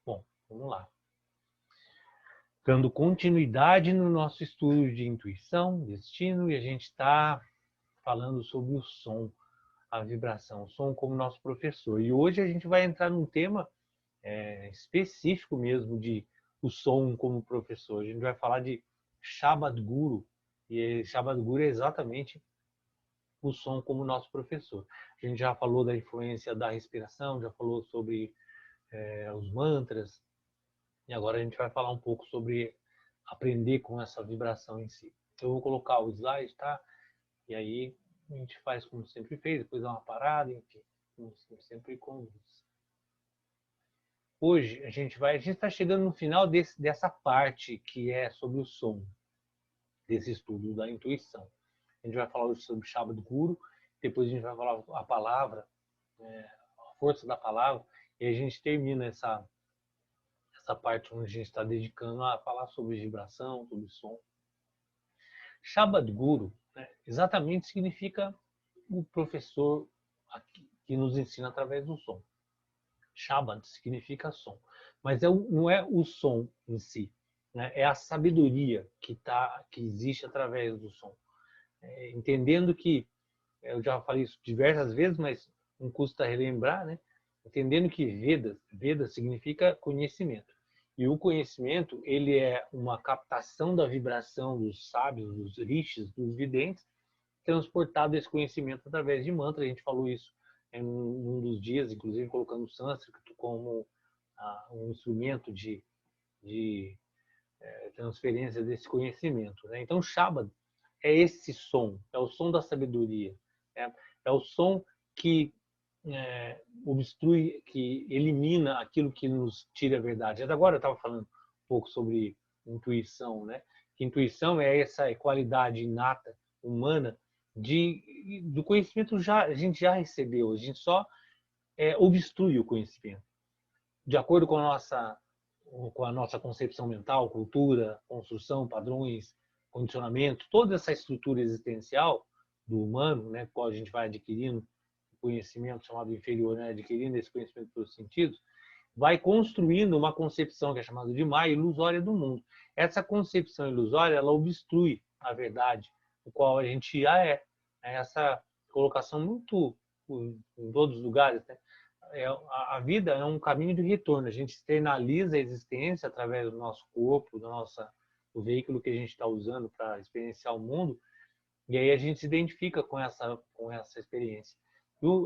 Bom, vamos lá. Dando continuidade no nosso estudo de intuição, destino, e a gente está falando sobre o som, a vibração, o som como nosso professor. E hoje a gente vai entrar num tema específico mesmo de o som como professor. A gente vai falar de Shabad Guru, e Shabad Guru é exatamente o som como nosso professor. A gente já falou da influência da respiração, já falou sobre os mantras, e agora a gente vai falar um pouco sobre aprender com essa vibração em si. Eu vou colocar o slide, tá? E aí a gente faz como sempre fez, depois dá uma parada, enfim, como sempre conduz. Hoje a gente está chegando no final dessa parte que é sobre o som, desse estudo da intuição. A gente vai falar hoje sobre Shabad Guru, depois a gente vai falar a palavra, a força da palavra, e a gente termina essa parte onde a gente está dedicando a falar sobre vibração, sobre som. Shabad Guru, né, exatamente significa o professor que nos ensina através do som. Shabad significa som, mas não é o som em si, né? É a sabedoria que existe através do som. Entendendo que, eu já falei isso diversas vezes, mas não custa relembrar, né? Entendendo que Veda significa conhecimento. E o conhecimento, ele é uma captação da vibração dos sábios, dos rishis, dos videntes, transportado esse conhecimento através de mantra. A gente falou isso em um dos dias, inclusive colocando o sânscrito como um instrumento de transferência desse conhecimento, né? Então, Shabad é esse som, é o som da sabedoria, né? É o som que obstrui, que elimina aquilo que nos tira a verdade. Até agora eu estava falando um pouco sobre intuição, né? Que intuição é essa qualidade inata, humana, do conhecimento a gente já recebeu, a gente só obstrui o conhecimento. De acordo com a nossa concepção mental, cultura, construção, padrões, condicionamento, toda essa estrutura existencial do humano, né, qual a gente vai adquirindo conhecimento chamado inferior, né, adquirindo esse conhecimento pelos sentidos, vai construindo uma concepção que é chamada de Maya ilusória do mundo. Essa concepção ilusória, ela obstrui a verdade, o qual a gente já é. Essa colocação muito em todos os lugares, né? A vida é um caminho de retorno. A gente externaliza a existência através do nosso corpo, do veículo que a gente está usando para experienciar o mundo, e aí a gente se identifica com essa experiência.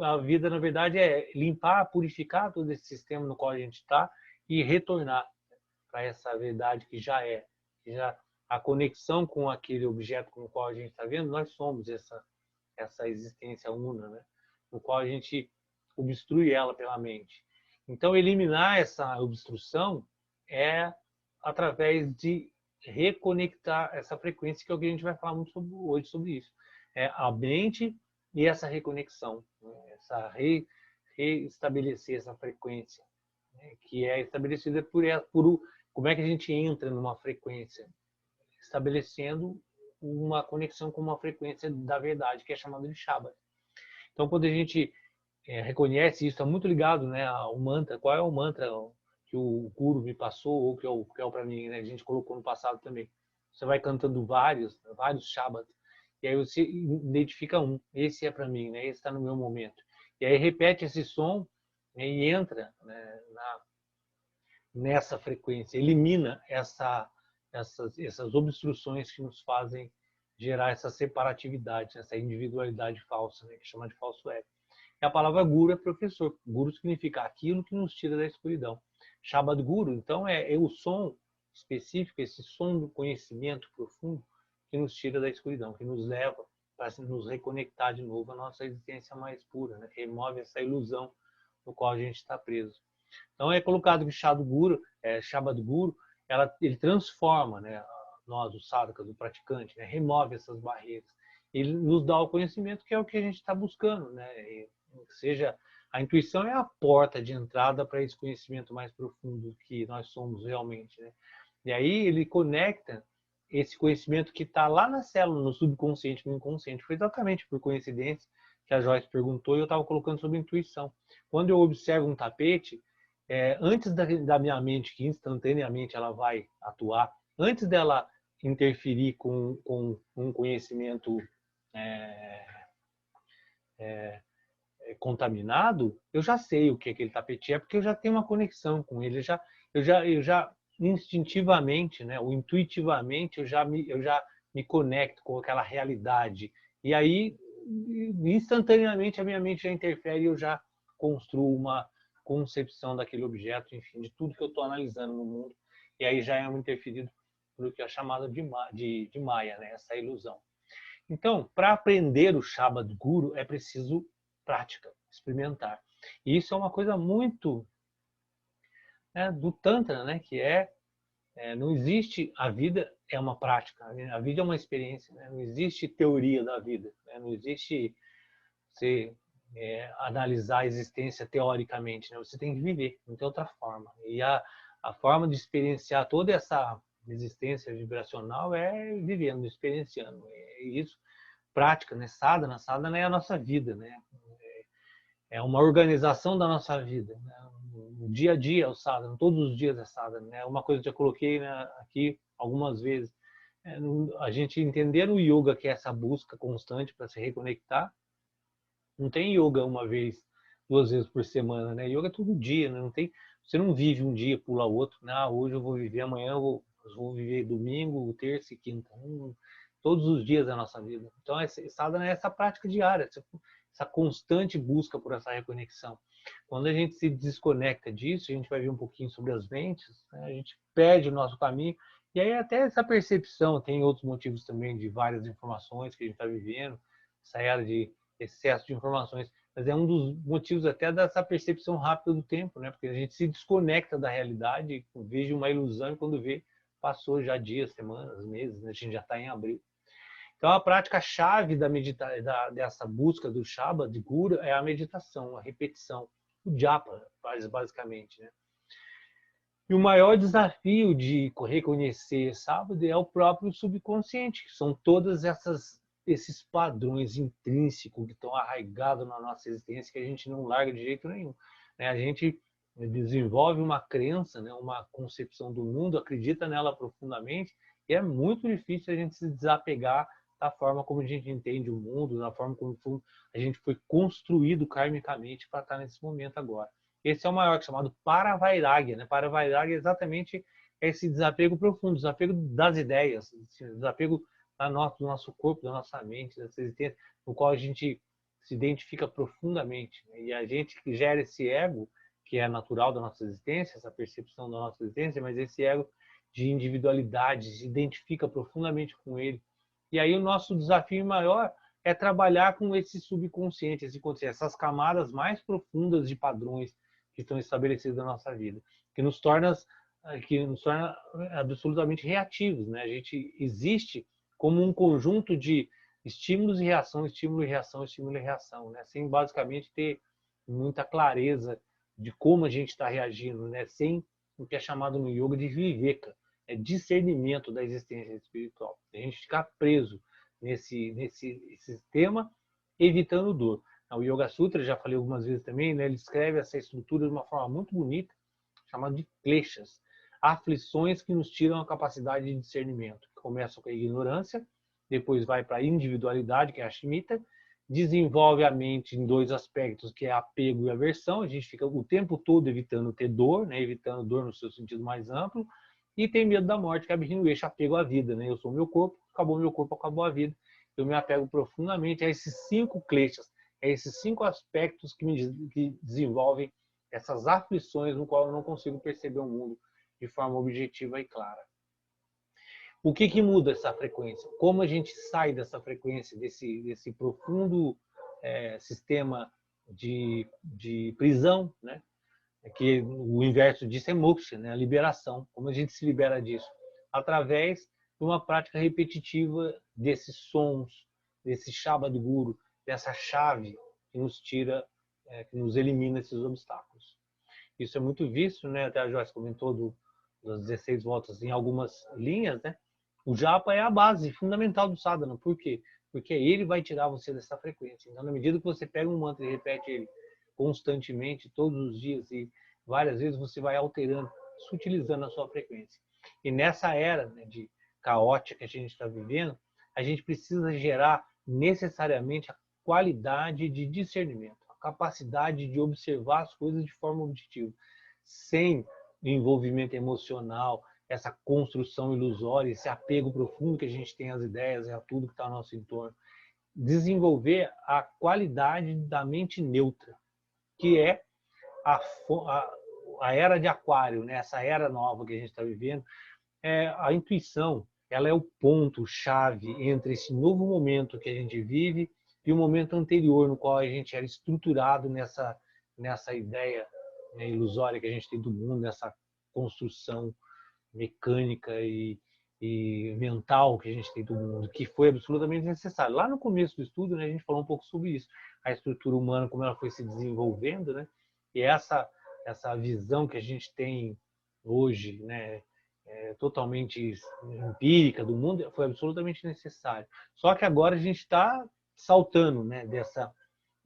A vida, na verdade, é limpar, purificar todo esse sistema no qual a gente está e retornar para essa verdade que já é. A conexão com aquele objeto com o qual a gente está vendo, nós somos essa existência una, né? No qual a gente obstrui ela pela mente. Então, eliminar essa obstrução é através de reconectar essa frequência, que é o que a gente vai falar muito hoje sobre isso. É a mente e essa reconexão, né? Reestabelecer essa frequência, né? Que é estabelecida como é que a gente entra numa frequência, estabelecendo uma conexão com uma frequência da verdade, que é chamada de Shabad. Então, quando a gente reconhece isso, está muito ligado, né, ao mantra. Qual é o mantra que o Guru me passou ou que é para mim, né? A gente colocou no passado também. Você vai cantando vários Shabbat, e aí você identifica um. Esse é para mim, né? Esse está no meu momento. E aí repete esse som, né, e entra, né, nessa frequência, elimina essas obstruções que nos fazem gerar essa separatividade, essa individualidade falsa, né, que chama de falso ego. E a palavra guru é professor. Guru significa aquilo que nos tira da escuridão. Shabad Guru, então, é o som específico, esse som do conhecimento profundo que nos tira da escuridão, que nos leva para nos reconectar de novo à nossa existência mais pura, né? Que remove essa ilusão no qual a gente está preso. Então é colocado que Shabad Guru, ele transforma, né, nós, os sadhakas, o praticante, né, remove essas barreiras. Ele nos dá o conhecimento, que é o que a gente está buscando, né? Seja a intuição é a porta de entrada para esse conhecimento mais profundo que nós somos realmente, né? E aí ele conecta esse conhecimento que está lá na célula, no subconsciente, no inconsciente. Foi exatamente por coincidência que a Joyce perguntou e eu estava colocando sobre intuição. Quando eu observo um tapete, antes da minha mente, que instantaneamente ela vai atuar, antes dela interferir com um conhecimento é, contaminado, eu já sei o que aquele tapete é, porque eu já tenho uma conexão com ele, eu já instintivamente, né, ou intuitivamente, eu já me conecto com aquela realidade. E aí, instantaneamente, a minha mente já interfere e eu já construo uma concepção daquele objeto, enfim, de tudo que eu estou analisando no mundo. E aí já é um interferido por que é chamado de Maya, né, essa ilusão. Então, para aprender o Shabad Guru é preciso prática, experimentar. E isso é uma coisa muito do Tantra, né? Que não existe, a vida é uma prática, a vida é uma experiência, né? Não existe teoria da vida, né? Não existe você analisar a existência teoricamente, né? Você tem que viver, não tem outra forma. E a forma de experienciar toda essa existência vibracional é vivendo, experienciando. E isso, prática, né? Sadhana é a nossa vida, né? É uma organização da nossa vida, né? O dia a dia é o sadhana, todos os dias é sadhana, né? Uma coisa que eu já coloquei, né, aqui algumas vezes, a gente entender o yoga, que é essa busca constante para se reconectar. Não tem yoga uma vez, 2 vezes por semana, né? Yoga é todo dia, né? Não tem, você não vive um dia, pula outro, né? Hoje eu vou viver, amanhã eu vou viver domingo, terça e quinta. Todos os dias da nossa vida. Então, sadhana é essa prática diária, essa constante busca por essa reconexão. Quando a gente se desconecta disso, a gente vai ver um pouquinho sobre as mentes, né? A gente perde o nosso caminho. E aí até essa percepção, tem outros motivos também de várias informações que a gente está vivendo, essa era de excesso de informações, mas é um dos motivos até dessa percepção rápida do tempo, né? Porque a gente se desconecta da realidade, veja uma ilusão e quando vê, passou já dias, semanas, meses, né? A gente já está em abril. Então, a prática-chave dessa busca do Shabad Guru é a meditação, a repetição, o japa, basicamente, né? E o maior desafio de reconhecer Shabad é o próprio subconsciente, que são todas esses padrões intrínsecos que estão arraigados na nossa existência, que a gente não larga de jeito nenhum, né? A gente desenvolve uma crença, né? Uma concepção do mundo, acredita nela profundamente, e é muito difícil a gente se desapegar da forma como a gente entende o mundo, da forma como a gente foi construído karmicamente para estar nesse momento agora. Esse é o maior, chamado Paravairagya, né? Paravairagya é exatamente esse desapego profundo, desapego das ideias, desapego do nosso corpo, da nossa mente, dessa existência, no qual a gente se identifica profundamente, né? E a gente que gera esse ego, que é natural da nossa existência, essa percepção da nossa existência, mas esse ego de individualidade, se identifica profundamente com ele. E aí o nosso desafio maior é trabalhar com esse subconsciente, essas camadas mais profundas de padrões que estão estabelecidos na nossa vida, que nos torna absolutamente reativos, né? A gente existe como um conjunto de estímulos e reação, estímulo e reação, estímulo e reação, né? Sem basicamente ter muita clareza de como a gente está reagindo, né? Sem o que é chamado no yoga de viveka, discernimento da existência espiritual. A gente ficar preso nesse sistema, evitando dor. O Yoga Sutra, já falei algumas vezes também, né, ele descreve essa estrutura de uma forma muito bonita, chamada de kleshas, aflições que nos tiram a capacidade de discernimento. Começa com a ignorância, depois vai para a individualidade, que é a shmita, desenvolve a mente em 2 aspectos, que é apego e aversão. A gente fica o tempo todo evitando ter dor, né, evitando dor no seu sentido mais amplo, e tem medo da morte, que é o eixo apego à vida, né? Eu sou meu corpo, acabou a vida. Eu me apego profundamente a esses 5 kleshas, a esses 5 aspectos que desenvolvem essas aflições no qual eu não consigo perceber o mundo de forma objetiva e clara. O que muda essa frequência? Como a gente sai dessa frequência, desse profundo sistema de prisão, né? Que o inverso disso é moksha, né? A liberação. Como a gente se libera disso? Através de uma prática repetitiva desses sons, desse Shabad Guru, dessa chave que nos tira, que nos elimina esses obstáculos. Isso é muito visto, né? Até a Joyce comentou das 16 voltas em algumas linhas, né? O japa é a base fundamental do sadhana. Por quê? Porque ele vai tirar você dessa frequência. Então, na medida que você pega um mantra e repete ele constantemente, todos os dias, e várias vezes você vai alterando, sutilizando a sua frequência. E nessa era, né, de caótica que a gente está vivendo, a gente precisa gerar necessariamente a qualidade de discernimento, a capacidade de observar as coisas de forma objetiva, sem envolvimento emocional, essa construção ilusória, esse apego profundo que a gente tem às ideias e a tudo que está ao nosso entorno. Desenvolver a qualidade da mente neutra, que é a era de Aquário, né? Essa era nova que a gente está vivendo. A intuição, ela é o ponto-chave entre esse novo momento que a gente vive e o momento anterior, no qual a gente era estruturado nessa ideia, né, ilusória que a gente tem do mundo, nessa construção mecânica e mental que a gente tem do mundo, que foi absolutamente necessário. Lá no começo do estudo, né, a gente falou um pouco sobre isso, a estrutura humana, como ela foi se desenvolvendo, né, e essa visão que a gente tem hoje, né, totalmente empírica do mundo, foi absolutamente necessário. Só que agora a gente está saltando, né, dessa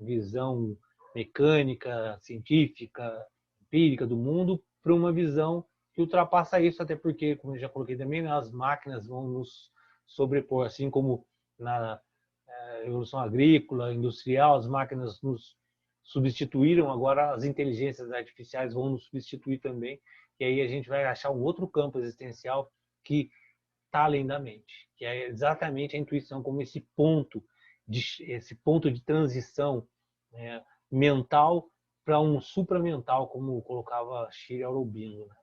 visão mecânica, científica, empírica do mundo para uma visão que ultrapassa isso, até porque, como eu já coloquei também, né, as máquinas vão nos sobrepor, assim como na evolução agrícola, industrial, as máquinas nos substituíram, agora as inteligências artificiais vão nos substituir também, e aí a gente vai achar um outro campo existencial que está além da mente, que é exatamente a intuição como esse ponto de transição, né, mental para um supramental, como colocava Shiri Aurobindo, né?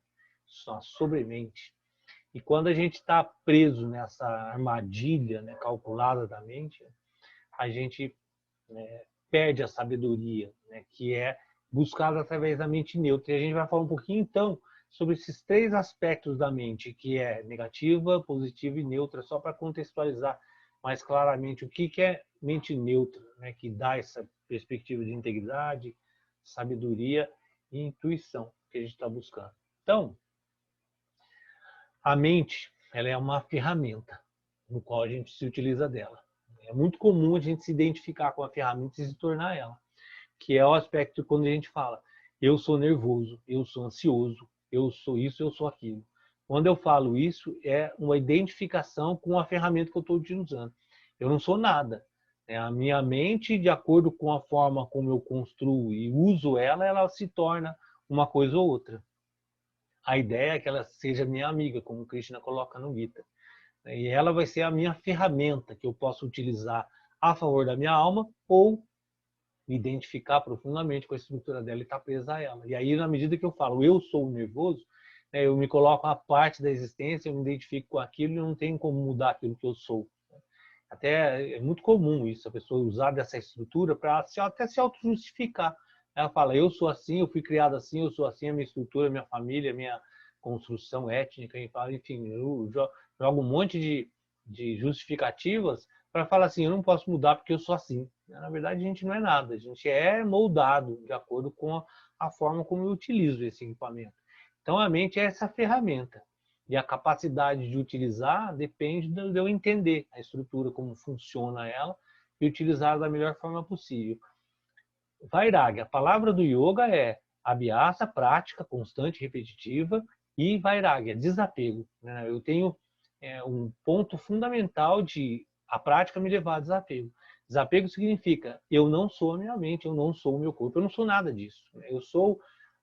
A sobremente. E quando a gente está preso nessa armadilha, né, calculada da mente, a gente, né, perde a sabedoria, né, que é buscada através da mente neutra. E a gente vai falar um pouquinho, então, sobre esses três aspectos da mente, que é negativa, positiva e neutra, só para contextualizar mais claramente o que é mente neutra, né, que dá essa perspectiva de integridade, sabedoria e intuição que a gente está buscando. Então, a mente, ela é uma ferramenta no qual a gente se utiliza dela. É muito comum a gente se identificar com a ferramenta e se tornar ela, que é o aspecto quando a gente fala, eu sou nervoso, eu sou ansioso, eu sou isso, eu sou aquilo. Quando eu falo isso, é uma identificação com a ferramenta que eu estou utilizando. Eu não sou nada. A minha mente, de acordo com a forma como eu construo e uso ela, ela se torna uma coisa ou outra. A ideia é que ela seja minha amiga, como o Krishna coloca no Gita. E ela vai ser a minha ferramenta que eu posso utilizar a favor da minha alma ou me identificar profundamente com a estrutura dela e estar presa a ela. E aí, na medida que eu falo, eu sou nervoso, né, eu me coloco a parte da existência, eu me identifico com aquilo e não tem como mudar aquilo que eu sou. Até é muito comum isso, a pessoa usar dessa estrutura para até se auto-justificar. Ela fala, eu sou assim, eu fui criado assim, eu sou assim, a minha estrutura, a minha família, a minha construção étnica, enfim, eu jogo um monte de justificativas para falar assim, eu não posso mudar porque eu sou assim. Na verdade, a gente não é nada, a gente é moldado de acordo com a forma como eu utilizo esse equipamento. Então, a mente é essa ferramenta. E a capacidade de utilizar depende de eu entender a estrutura, como funciona ela, e utilizar da melhor forma possível. Vairagya, a palavra do yoga é abhyasa, prática constante, repetitiva, e vairagya, desapego. Eu tenho um ponto fundamental de a prática me levar a desapego. Desapego significa eu não sou a minha mente, eu não sou o meu corpo, eu não sou nada disso. Eu sou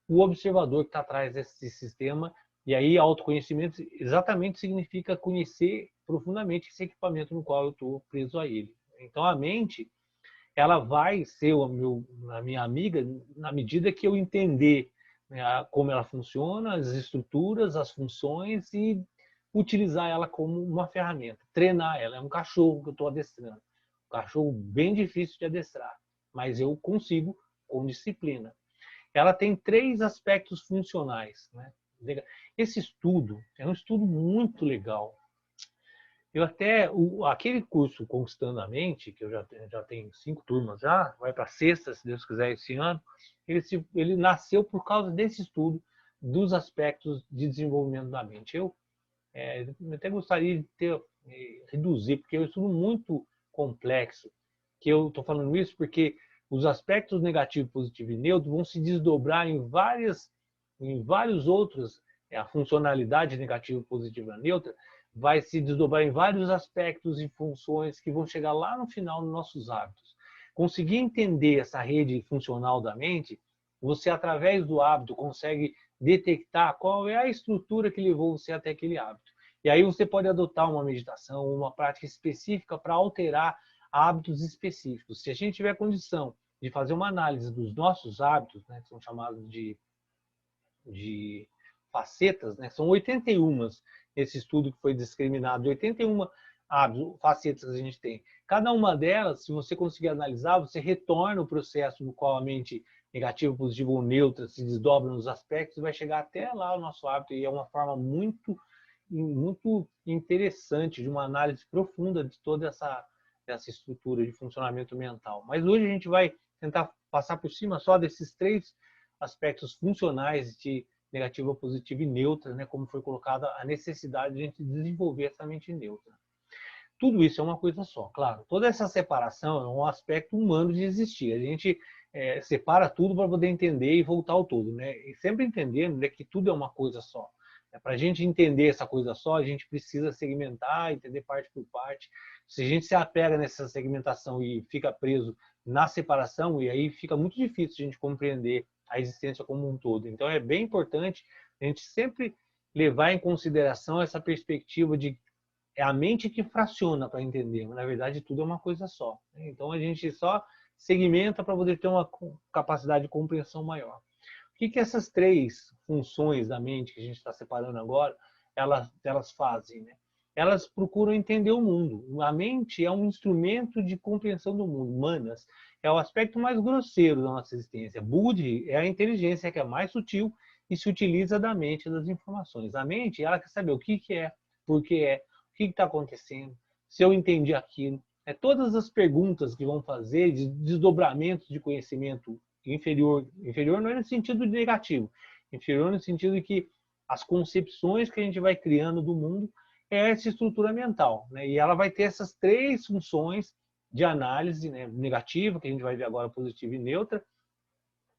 o observador que está atrás desse sistema. E aí, autoconhecimento exatamente significa conhecer profundamente esse equipamento no qual eu estou preso a ele. Então, a mente, ela vai ser a minha amiga na medida que eu entender, né, como ela funciona, as estruturas, as funções e utilizar ela como uma ferramenta, treinar ela. É um cachorro que eu estou adestrando. Um cachorro bem difícil de adestrar, mas eu consigo com disciplina. Ela tem três aspectos funcionais, né? Esse estudo é um estudo muito legal. Eu até, aquele curso Conquistando a Mente, que eu já tenho 5 turmas já, vai para a sexta, se Deus quiser, esse ano, ele nasceu por causa desse estudo dos aspectos de desenvolvimento da mente. Eu até gostaria de reduzir, porque é um estudo muito complexo, que eu estou falando isso porque os aspectos negativo, positivo e neutro vão se desdobrar em várias em vários outros, a funcionalidade negativa, positiva, neutra, vai se desdobrar em vários aspectos e funções que vão chegar lá no final nos nossos hábitos. Conseguir entender essa rede funcional da mente, você, através do hábito, consegue detectar qual é a estrutura que levou você até aquele hábito. E aí você pode adotar uma meditação, uma prática específica para alterar hábitos específicos. Se a gente tiver condição de fazer uma análise dos nossos hábitos, né, que são chamados de facetas, né, são 81 esse estudo que foi discriminado, 81 hábitos, facetas que a gente tem. Cada uma delas, se você conseguir analisar, você retorna o processo no qual a mente negativa, positiva ou neutra se desdobra nos aspectos e vai chegar até lá o nosso hábito. E é uma forma muito interessante de uma análise profunda de toda essa estrutura de funcionamento mental. Mas hoje a gente vai tentar passar por cima só desses 3 aspectos funcionais de negativa, positiva e neutra, né, como foi colocada a necessidade de a gente desenvolver essa mente neutra. Tudo isso é uma coisa só, claro. Toda essa separação é um aspecto humano de existir. A gente separa tudo para poder entender e voltar ao todo, né? E sempre entendendo, né, que tudo é uma coisa só. Para a gente entender essa coisa só, a gente precisa segmentar, entender parte por parte. Se a gente se apega nessa segmentação e fica preso na separação, e aí fica muito difícil a gente compreender a existência como um todo. Então é bem importante a gente sempre levar em consideração essa perspectiva de é a mente que fraciona para entender, mas na verdade tudo é uma coisa só. Então a gente só segmenta para poder ter uma capacidade de compreensão maior. O que essas 3 funções da mente que a gente está separando agora, elas fazem, né? Elas procuram entender o mundo. A mente é um instrumento de compreensão do mundo. Manas é o aspecto mais grosseiro da nossa existência. Buddhi é a inteligência que é mais sutil e se utiliza da mente e das informações. A mente, ela quer saber o que é, por que é, o que está acontecendo, se eu entendi aquilo. Todas as perguntas que vão fazer de desdobramentos de conhecimento inferior. Inferior não é no sentido negativo. Inferior no sentido de que as concepções que a gente vai criando do mundo é essa estrutura mental, né? E ela vai ter essas 3 funções de análise, né, negativa, que a gente vai ver agora, positiva e neutra,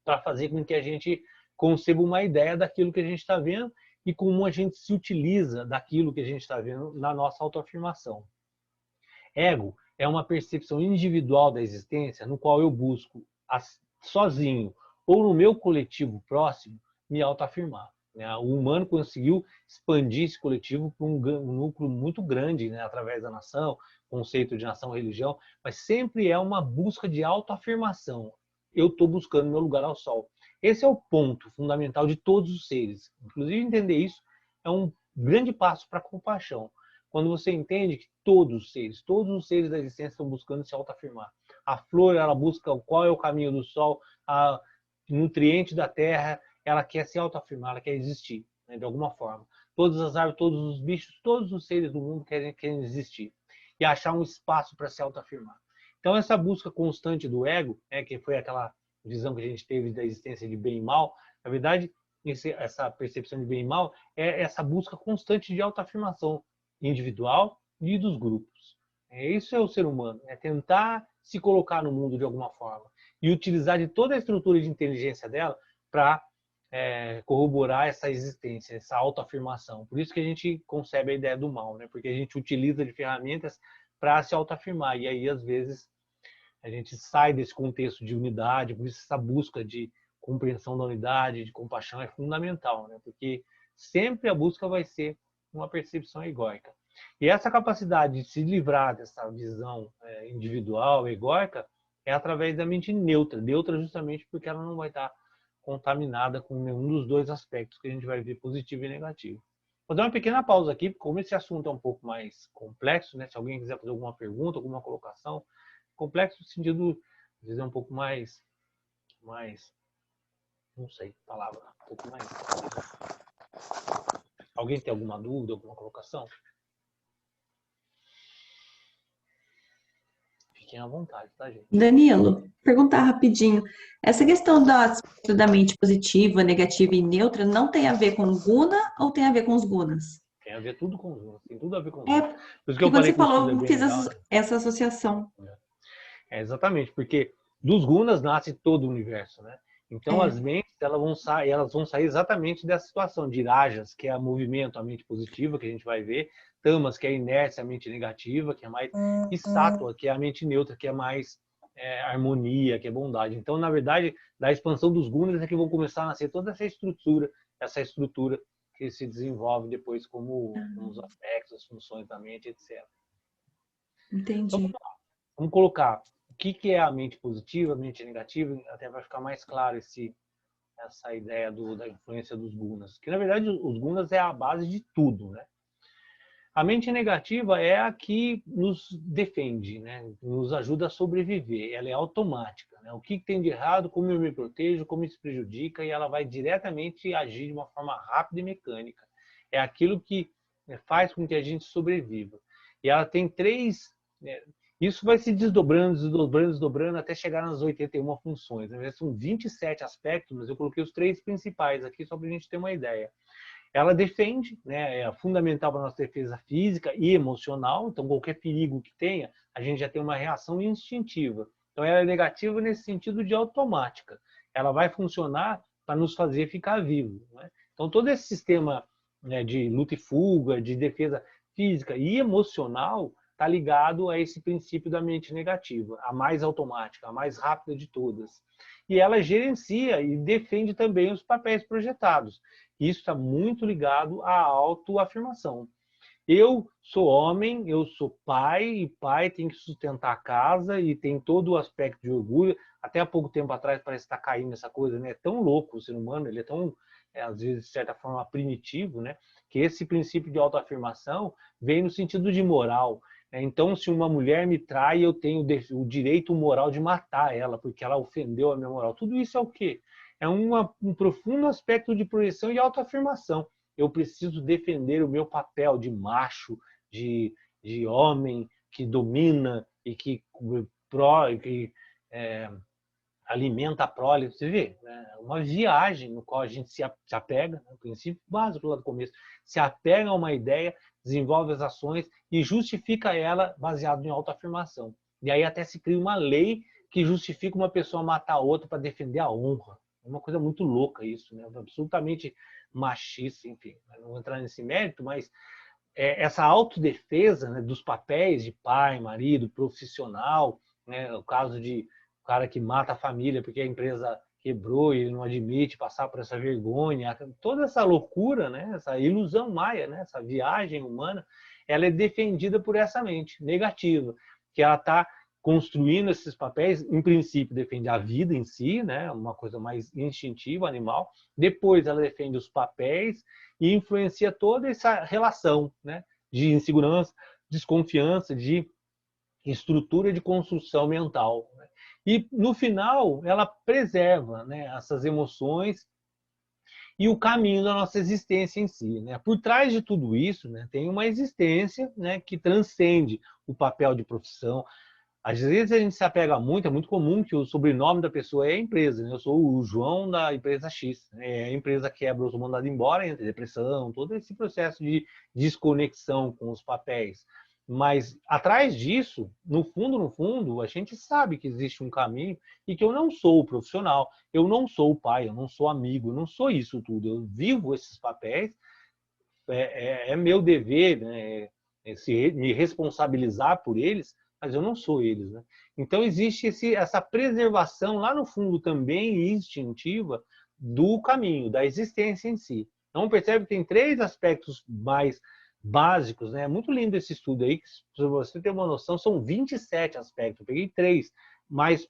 para fazer com que a gente conceba uma ideia daquilo que a gente está vendo e como a gente se utiliza daquilo que a gente está vendo na nossa autoafirmação. Ego é uma percepção individual da existência no qual eu busco, sozinho ou no meu coletivo próximo, me autoafirmar. O humano conseguiu expandir esse coletivo para um núcleo muito grande, né, através da nação, conceito de nação, religião, mas sempre é uma busca de autoafirmação. Eu estou buscando meu lugar ao sol. Esse é o ponto fundamental de todos os seres. Inclusive, entender isso é um grande passo para a compaixão. Quando você entende que todos os seres da existência estão buscando se autoafirmar. A flor, ela busca qual é o caminho do sol, a nutriente da terra, ela quer se autoafirmar, ela quer existir, né, de alguma forma. Todas as árvores, todos os bichos, todos os seres do mundo querem existir e achar um espaço para se autoafirmar. Então, essa busca constante do ego, que foi aquela visão que a gente teve da existência de bem e mal, na verdade, essa percepção de bem e mal é essa busca constante de autoafirmação individual e dos grupos. Isso é o ser humano, é tentar se colocar no mundo de alguma forma e utilizar de toda a estrutura de inteligência dela para corroborar essa existência, essa autoafirmação. Por isso que a gente concebe a ideia do mal, né? Porque a gente utiliza de ferramentas para se autoafirmar. E aí, às vezes, a gente sai desse contexto de unidade, por isso essa busca de compreensão da unidade, de compaixão é fundamental, né? Porque sempre a busca vai ser uma percepção egóica. E essa capacidade de se livrar dessa visão individual, egóica, é através da mente neutra. Neutra justamente porque ela não vai estar contaminada com nenhum dos 2 aspectos que a gente vai ver, positivo e negativo. Vou dar uma pequena pausa aqui, porque como esse assunto é um pouco mais complexo, né? Se alguém quiser fazer alguma pergunta, alguma colocação, complexo no sentido, às vezes é um pouco mais, não sei, palavra, um pouco mais. Alguém tem alguma dúvida, alguma colocação? Fiquem à vontade, tá, gente? Danilo, perguntar rapidinho. Essa questão do aspecto da mente positiva, negativa e neutra não tem a ver com guna ou tem a ver com os gunas? Tem a ver tudo com os gunas, tem tudo a ver com os É, gunas. Por isso que porque eu quando falei você que o estudo falou, é eu bem fiz legal, né? essa associação. Exatamente, porque dos gunas nasce todo o universo, né? Então, as mentes elas vão sair exatamente dessa situação de rajas, que é o movimento, a mente positiva, que a gente vai ver, tamas, que é a inércia, a mente negativa, que é mais, e sattva, que é a mente neutra, que é mais harmonia, que é bondade. Então, na verdade, da expansão dos gunas é que vão começar a nascer toda essa estrutura que se desenvolve depois como os aspectos, as funções da mente, etc. Então, Entendi. vamos colocar o que é a mente positiva, a mente negativa, até vai ficar mais claro essa ideia da influência dos gunas. Que, na verdade, os gunas é a base de tudo, né? A mente negativa é a que nos defende, né? Nos ajuda a sobreviver. Ela é automática, né? O que tem de errado, como eu me protejo, como isso prejudica, e ela vai diretamente agir de uma forma rápida e mecânica. É aquilo que faz com que a gente sobreviva. E ela tem três... Isso vai se desdobrando, desdobrando, desdobrando, até chegar nas 81 funções. Né? São 27 aspectos, mas eu coloquei os três principais aqui, só para a gente ter uma ideia. Ela defende, né, é fundamental para a nossa defesa física e emocional, então qualquer perigo que tenha, a gente já tem uma reação instintiva. Então ela é negativa nesse sentido de automática. Ela vai funcionar para nos fazer ficar vivo. Né? Então todo esse sistema, né, de luta e fuga, de defesa física e emocional está ligado a esse princípio da mente negativa, a mais automática, a mais rápida de todas. E ela gerencia e defende também os papéis projetados. Isso está muito ligado à autoafirmação. Eu sou homem, eu sou pai, e pai tem que sustentar a casa e tem todo o aspecto de orgulho. Até há pouco tempo atrás parece estar caindo essa coisa, né? É tão louco o ser humano, ele é tão, às vezes, de certa forma, primitivo, né? Que esse princípio de autoafirmação vem no sentido de moral. Então, se uma mulher me trai, eu tenho o direito moral de matar ela, porque ela ofendeu a minha moral. Tudo isso é o quê? É um profundo aspecto de projeção e autoafirmação. Eu preciso defender o meu papel de macho, de homem que domina e que alimenta a prole. Você vê, né? Uma viagem no qual a gente se apega, né? O princípio básico lá do começo, se apega a uma ideia, desenvolve as ações e justifica ela baseado em autoafirmação. E aí até se cria uma lei que justifica uma pessoa matar outra para defender a honra. É uma coisa muito louca isso, né? Absolutamente machista, enfim. Não vou entrar nesse mérito, mas essa autodefesa, né, dos papéis de pai, marido, profissional, né, o caso de o cara que mata a família porque a empresa quebrou e ele não admite passar por essa vergonha, toda essa loucura, né, essa ilusão maia, né, essa viagem humana, ela é defendida por essa mente negativa, que ela está construindo esses papéis, em princípio defende a vida em si, né, uma coisa mais instintiva, animal, depois ela defende os papéis e influencia toda essa relação, né, de insegurança, desconfiança, de estrutura de construção mental. Né? E no final ela preserva, né, essas emoções e o caminho da nossa existência em si. Né? Por trás de tudo isso, né, tem uma existência, né, que transcende o papel de profissão. Às vezes a gente se apega muito, é muito comum que o sobrenome da pessoa é a empresa. Né? Eu sou o João da empresa X. Né? A empresa quebra, eu sou mandado embora, entra depressão, todo esse processo de desconexão com os papéis. Mas atrás disso, no fundo, a gente sabe que existe um caminho e que eu não sou o profissional, eu não sou o pai, eu não sou amigo, eu não sou isso tudo. Eu vivo esses papéis, é meu dever, né, me responsabilizar por eles, mas eu não sou eles. Né? Então existe essa preservação lá no fundo também instintiva do caminho, da existência em si. Então percebe que tem três aspectos mais básicos. Né? É muito lindo esse estudo aí, que, se você ter uma noção, são 27 aspectos. Eu peguei três mais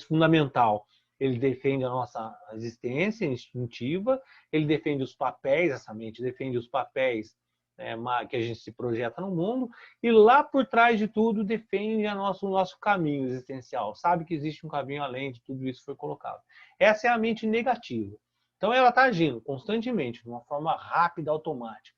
fundamental. Ele defende a nossa existência instintiva, ele defende os papéis, essa mente defende os papéis, né, que a gente se projeta no mundo, e lá por trás de tudo defende o nosso caminho existencial. Sabe que existe um caminho além de tudo isso que foi colocado. Essa é a mente negativa. Então ela está agindo constantemente, de uma forma rápida, automática.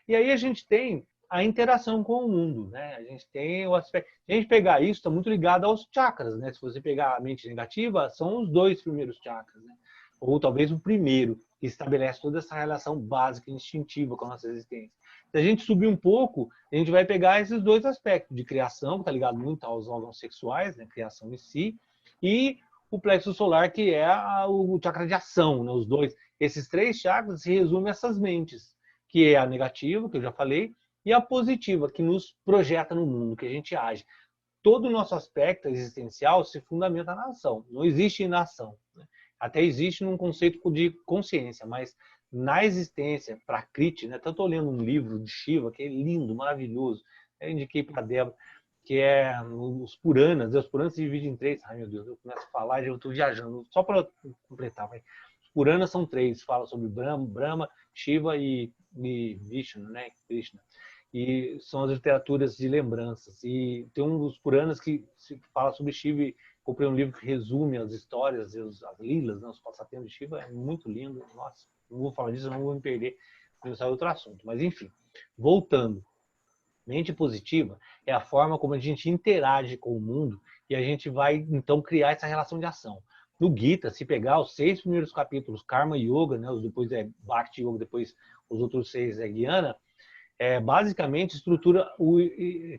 E aí a gente tem a interação com o mundo, né? A gente tem o aspecto. Se a gente pegar isso, está muito ligado aos chakras, né? Se você pegar a mente negativa, são os dois primeiros chakras, né? Ou talvez o primeiro, que estabelece toda essa relação básica e instintiva com a nossa existência. Se a gente subir um pouco, a gente vai pegar esses dois aspectos de criação, que está ligado muito aos órgãos sexuais, né? Criação em si, e o plexo solar, que é o chakra de ação, né? Os dois. Esses 3 chakras se resumem a essas mentes, que é a negativa, que eu já falei, e a positiva, que nos projeta no mundo, que a gente age. Todo o nosso aspecto existencial se fundamenta na ação. Não existe inação, né? Até existe num conceito de consciência, mas na existência, para Kriti, né? Tanto olhando um livro de Shiva, que é lindo, maravilhoso, eu indiquei para a Débora, que é os Puranas. Os Puranas se dividem em 3. Ai, meu Deus, eu começo a falar e eu estou viajando. Só para completar. Vai. Os Puranas são 3. Fala sobre Brahma, Shiva e Vishnu, né? Krishna. E são as literaturas de lembranças. E tem um dos Puranas que se fala sobre Shiva. E comprei um livro que resume as histórias, as lilas, né? Os passatempos de Shiva. É muito lindo. Nossa, não vou falar disso, não vou me perder. Não sai outro assunto. Mas, enfim, voltando. Mente positiva é a forma como a gente interage com o mundo e a gente vai, então, criar essa relação de ação. No Gita, se pegar os 6 primeiros capítulos, Karma Yoga, né, depois é Bhakti Yoga, depois os outros 6 é Jnana, basicamente estrutura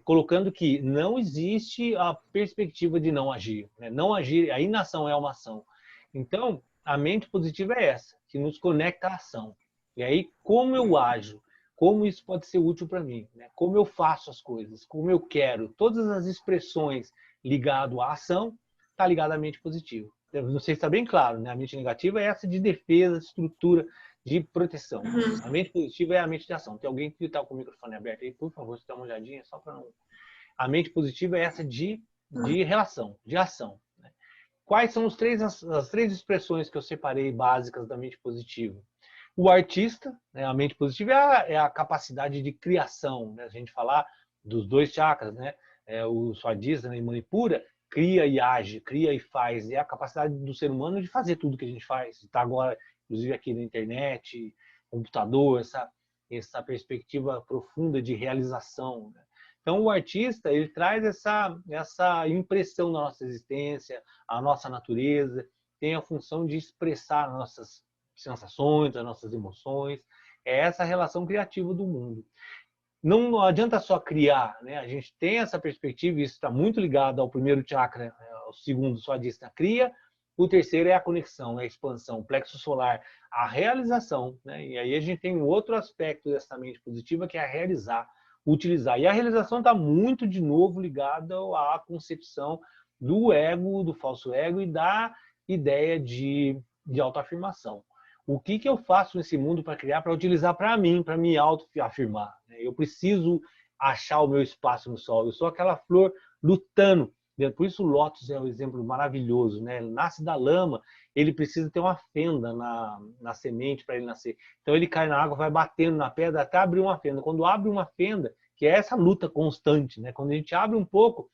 colocando que não existe a perspectiva de não agir. Né? Não agir, a inação é uma ação. Então, a mente positiva é essa, que nos conecta à ação. E aí, como eu ajo? Como isso pode ser útil para mim? Né? Como eu faço as coisas? Como eu quero? Todas as expressões ligadas à ação está ligado à mente positiva. Não sei se está bem claro, né? A mente negativa é essa de defesa, estrutura, de proteção. A mente positiva é a mente de ação. Tem alguém que está com o microfone aberto aí, por favor, se dá uma olhadinha, só para não. A mente positiva é essa de relação, de ação. Né? Quais são as 3 expressões que eu separei básicas da mente positiva? O artista, né, a mente positiva é a capacidade de criação. Né? A gente falar dos 2 chakras, né? O Swadhisthana e Manipura, cria e age, cria e faz. É a capacidade do ser humano de fazer tudo que a gente faz. Está agora, inclusive aqui na internet, computador, essa perspectiva profunda de realização. Né? Então, o artista ele traz essa impressão da nossa existência, a nossa natureza, tem a função de expressar nossas sensações, as nossas emoções. É essa relação criativa do mundo. Não adianta só criar, né? A gente tem essa perspectiva, e isso está muito ligado ao primeiro chakra, ao segundo Swadhisthana, cria. O terceiro é a conexão, é a expansão, o plexo solar, a realização. Né? E aí a gente tem um outro aspecto dessa mente positiva, que é a realizar, utilizar. E a realização está muito, de novo, ligada à concepção do ego, do falso ego e da ideia de autoafirmação. O que eu faço nesse mundo para criar, para utilizar para mim, para me autoafirmar? Eu preciso achar o meu espaço no sol. Eu sou aquela flor lutando. Por isso o lótus é um exemplo maravilhoso. Né? Ele nasce da lama, ele precisa ter uma fenda na semente para ele nascer. Então ele cai na água, vai batendo na pedra até abrir uma fenda. Quando abre uma fenda, que é essa luta constante, né? Quando a gente abre um pouco,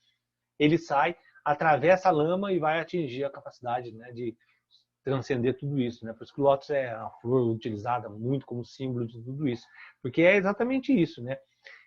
ele sai, atravessa a lama e vai atingir a capacidade, né, de transcender tudo isso, né? Por isso que o lótus é a flor utilizada muito como símbolo de tudo isso, porque é exatamente isso, né?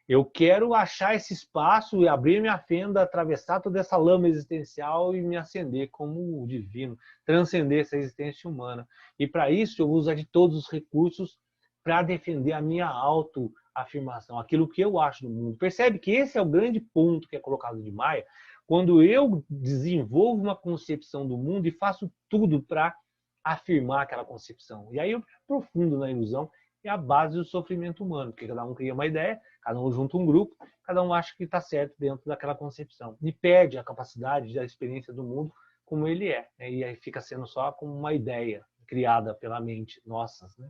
Eu quero achar esse espaço e abrir minha fenda, atravessar toda essa lama existencial e me acender como o divino, transcender essa existência humana. E para isso eu vou usar de todos os recursos para defender a minha autoafirmação, aquilo que eu acho no mundo. Percebe que esse é o grande ponto que é colocado de Maia, quando eu desenvolvo uma concepção do mundo e faço tudo para afirmar aquela concepção. E aí eu me aprofundo na ilusão, é a base do sofrimento humano, porque cada um cria uma ideia, cada um junta um grupo, cada um acha que está certo dentro daquela concepção. E perde a capacidade da experiência do mundo como ele é. Né? E aí fica sendo só como uma ideia criada pela mente nossas. Né?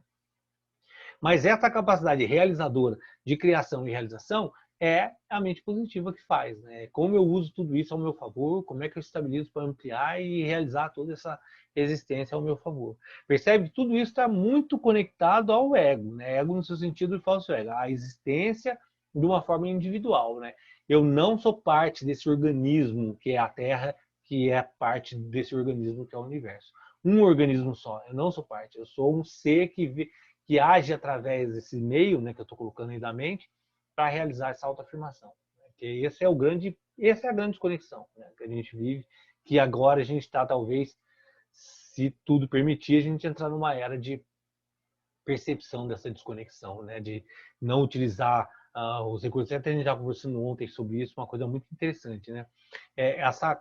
Mas essa capacidade realizadora de criação e realização é a mente positiva que faz. Né? Como eu uso tudo isso ao meu favor, como é que eu estabilizo para ampliar e realizar toda essa existência ao meu favor. Percebe que tudo isso está muito conectado ao ego. Né? Ego no seu sentido de falso ego. A existência de uma forma individual. Né? Eu não sou parte desse organismo que é a Terra, que é parte desse organismo que é o universo. Um organismo só. Eu não sou parte. Eu sou um ser que age através desse meio, né, que eu estou colocando aí da mente, para realizar essa autoafirmação. Que essa é a grande desconexão, né, que a gente vive, que agora a gente está, talvez, se tudo permitir, a gente entrar numa era de percepção dessa desconexão, né, de não utilizar os recursos. Até a gente já conversando ontem sobre isso, uma coisa muito interessante. Né? Essa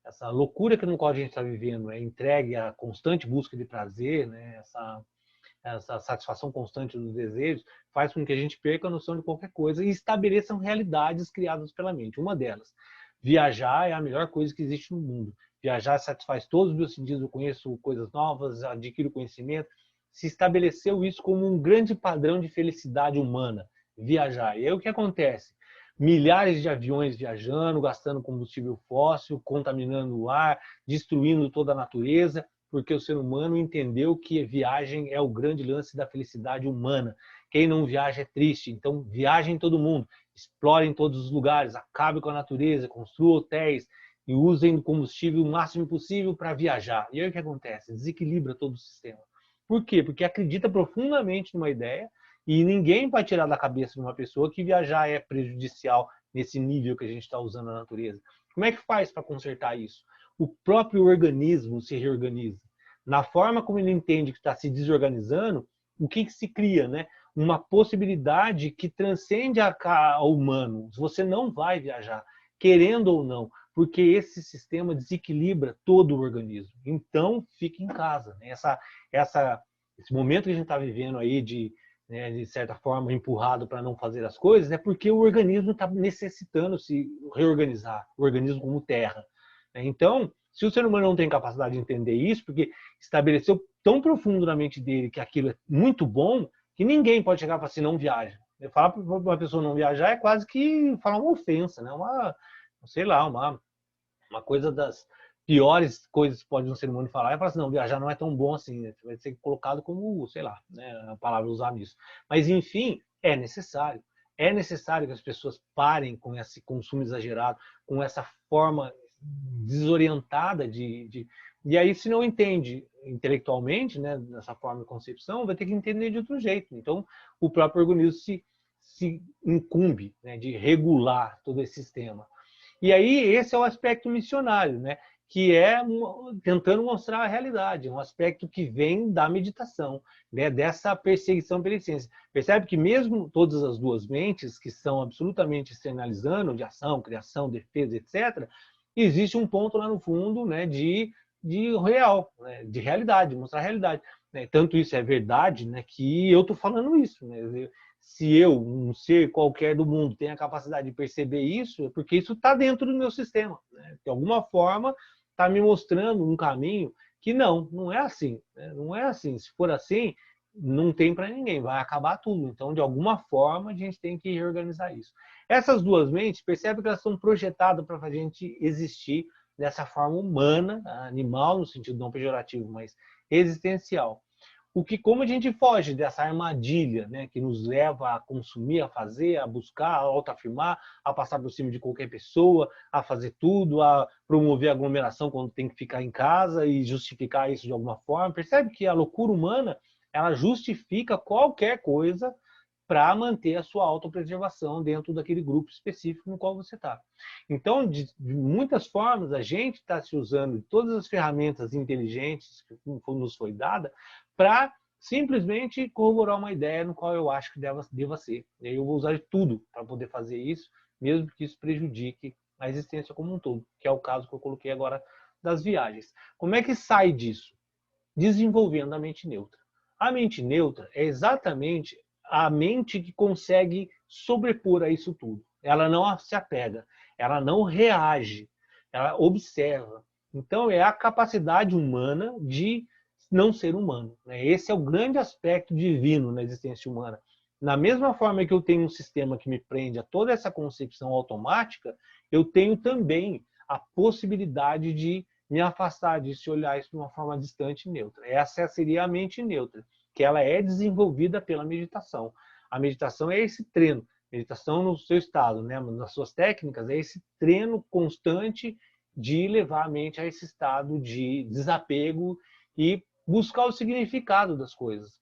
essa loucura que no qual a gente está vivendo, é entregue à constante busca de prazer, né? Essa satisfação constante dos desejos, faz com que a gente perca a noção de qualquer coisa e estabeleçam realidades criadas pela mente. Uma delas, viajar é a melhor coisa que existe no mundo. Viajar satisfaz todos os meus sentidos, eu conheço coisas novas, adquiro conhecimento. Se estabeleceu isso como um grande padrão de felicidade humana, viajar. E aí o que acontece? Milhares de aviões viajando, gastando combustível fóssil, contaminando o ar, destruindo toda a natureza, porque o ser humano entendeu que viagem é o grande lance da felicidade humana. Quem não viaja é triste, então viajem todo mundo, explorem todos os lugares, acabe com a natureza, construam hotéis e usem o combustível o máximo possível para viajar. E aí o que acontece? Desequilibra todo o sistema. Por quê? Porque acredita profundamente numa ideia e ninguém vai tirar da cabeça de uma pessoa que viajar é prejudicial nesse nível que a gente está usando a natureza. Como é que faz para consertar isso? O próprio organismo se reorganiza. Na forma como ele entende que está se desorganizando, o que se cria, né? Uma possibilidade que transcende ao humano. Você não vai viajar, querendo ou não, porque esse sistema desequilibra todo o organismo. Então, fique em casa. Né? Esse momento que a gente está vivendo aí de certa forma, empurrado para não fazer as coisas, é porque o organismo está necessitando se reorganizar, o organismo como terra. Então, se o ser humano não tem capacidade de entender isso, porque estabeleceu tão profundo na mente dele que aquilo é muito bom, que ninguém pode chegar e falar assim, não viaja. Falar para uma pessoa não viajar é quase que falar uma ofensa, né? Sei lá, uma coisa das piores coisas que pode um ser humano falar é falar assim, não, viajar não é tão bom assim, né? Vai ser colocado como, sei lá, né, a palavra usar nisso. Mas, enfim, é necessário. É necessário que as pessoas parem com esse consumo exagerado, com essa forma desorientada E aí, se não entende intelectualmente, né, dessa forma de concepção, vai ter que entender de outro jeito. Então, o próprio organismo se incumbe, né, de regular todo esse sistema. E aí, esse é o aspecto missionário, né? Que é tentando mostrar a realidade, um aspecto que vem da meditação, né? Dessa perseguição pela essência. Percebe que mesmo todas as duas mentes, que são absolutamente externalizando, de ação, criação, defesa, etc., existe um ponto lá no fundo, né? De real, né? De realidade, mostrar a realidade. Né? Tanto isso é verdade, né? Que eu estou falando isso, né? Se eu, um ser qualquer do mundo, tem a capacidade de perceber isso, é porque isso está dentro do meu sistema. Né? De alguma forma, está me mostrando um caminho que não é assim. Né? Não é assim. Se for assim, não tem para ninguém, vai acabar tudo. Então, de alguma forma, a gente tem que reorganizar isso. Essas duas mentes, percebe que elas são projetadas para a gente existir dessa forma humana, animal, no sentido não pejorativo, mas existencial. Como a gente foge dessa armadilha, né, que nos leva a consumir, a fazer, a buscar, a autoafirmar, a passar por cima de qualquer pessoa, a fazer tudo, a promover aglomeração quando tem que ficar em casa e justificar isso de alguma forma. Percebe que a loucura humana, ela justifica qualquer coisa para manter a sua autopreservação dentro daquele grupo específico no qual você está. Então, de muitas formas, a gente está se usando de todas as ferramentas inteligentes que nos foi dada para simplesmente corroborar uma ideia no qual eu acho que deva ser. E aí eu vou usar de tudo para poder fazer isso, mesmo que isso prejudique a existência como um todo, que é o caso que eu coloquei agora das viagens. Como é que sai disso? Desenvolvendo a mente neutra. A mente neutra é exatamente a mente que consegue sobrepor a isso tudo. Ela não se apega, ela não reage, ela observa. Então, é a capacidade humana de não ser humano. Esse é o grande aspecto divino na existência humana. Na mesma forma que eu tenho um sistema que me prende a toda essa concepção automática, eu tenho também a possibilidade de me afastar disso e olhar isso de uma forma distante e neutra. Essa seria a mente neutra, que ela é desenvolvida pela meditação. A meditação é esse treino. Meditação no seu estado, né? Nas suas técnicas, é esse treino constante de levar a mente a esse estado de desapego e buscar o significado das coisas.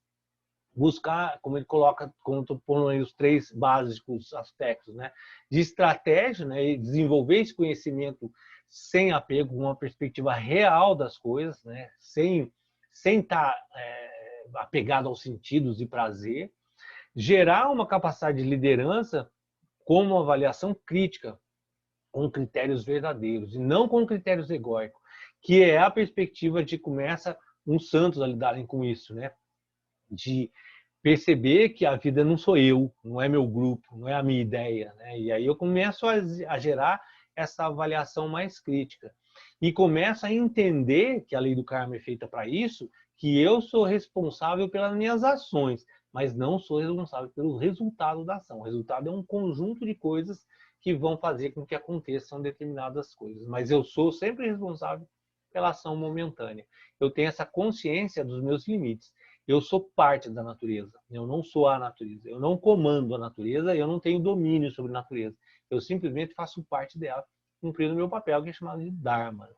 Buscar, como ele coloca, como estou pondo aí os três básicos aspectos, né? De estratégia, né? E desenvolver esse conhecimento sem apego, uma perspectiva real das coisas, né? Sem estar apegado aos sentidos e prazer. Gerar uma capacidade de liderança como uma avaliação crítica. com critérios verdadeiros e não com critérios egóicos, que é a perspectiva de começa uns santos a lidarem com isso, né? De perceber que a vida não sou eu, não é meu grupo, não é a minha ideia, né? E aí eu começo a gerar essa avaliação mais crítica e começo a entender que a lei do karma é feita para isso, que eu sou responsável pelas minhas ações, mas não sou responsável pelo resultado da ação. O resultado é um conjunto de coisas que vão fazer com que aconteçam determinadas coisas, mas eu sou sempre responsável pela ação momentânea. Eu tenho essa consciência dos meus limites. Eu sou parte da natureza, eu não sou a natureza. Eu não comando a natureza, eu não tenho domínio sobre a natureza. Eu simplesmente faço parte dela, cumprindo o meu papel, que é chamado de Dharma.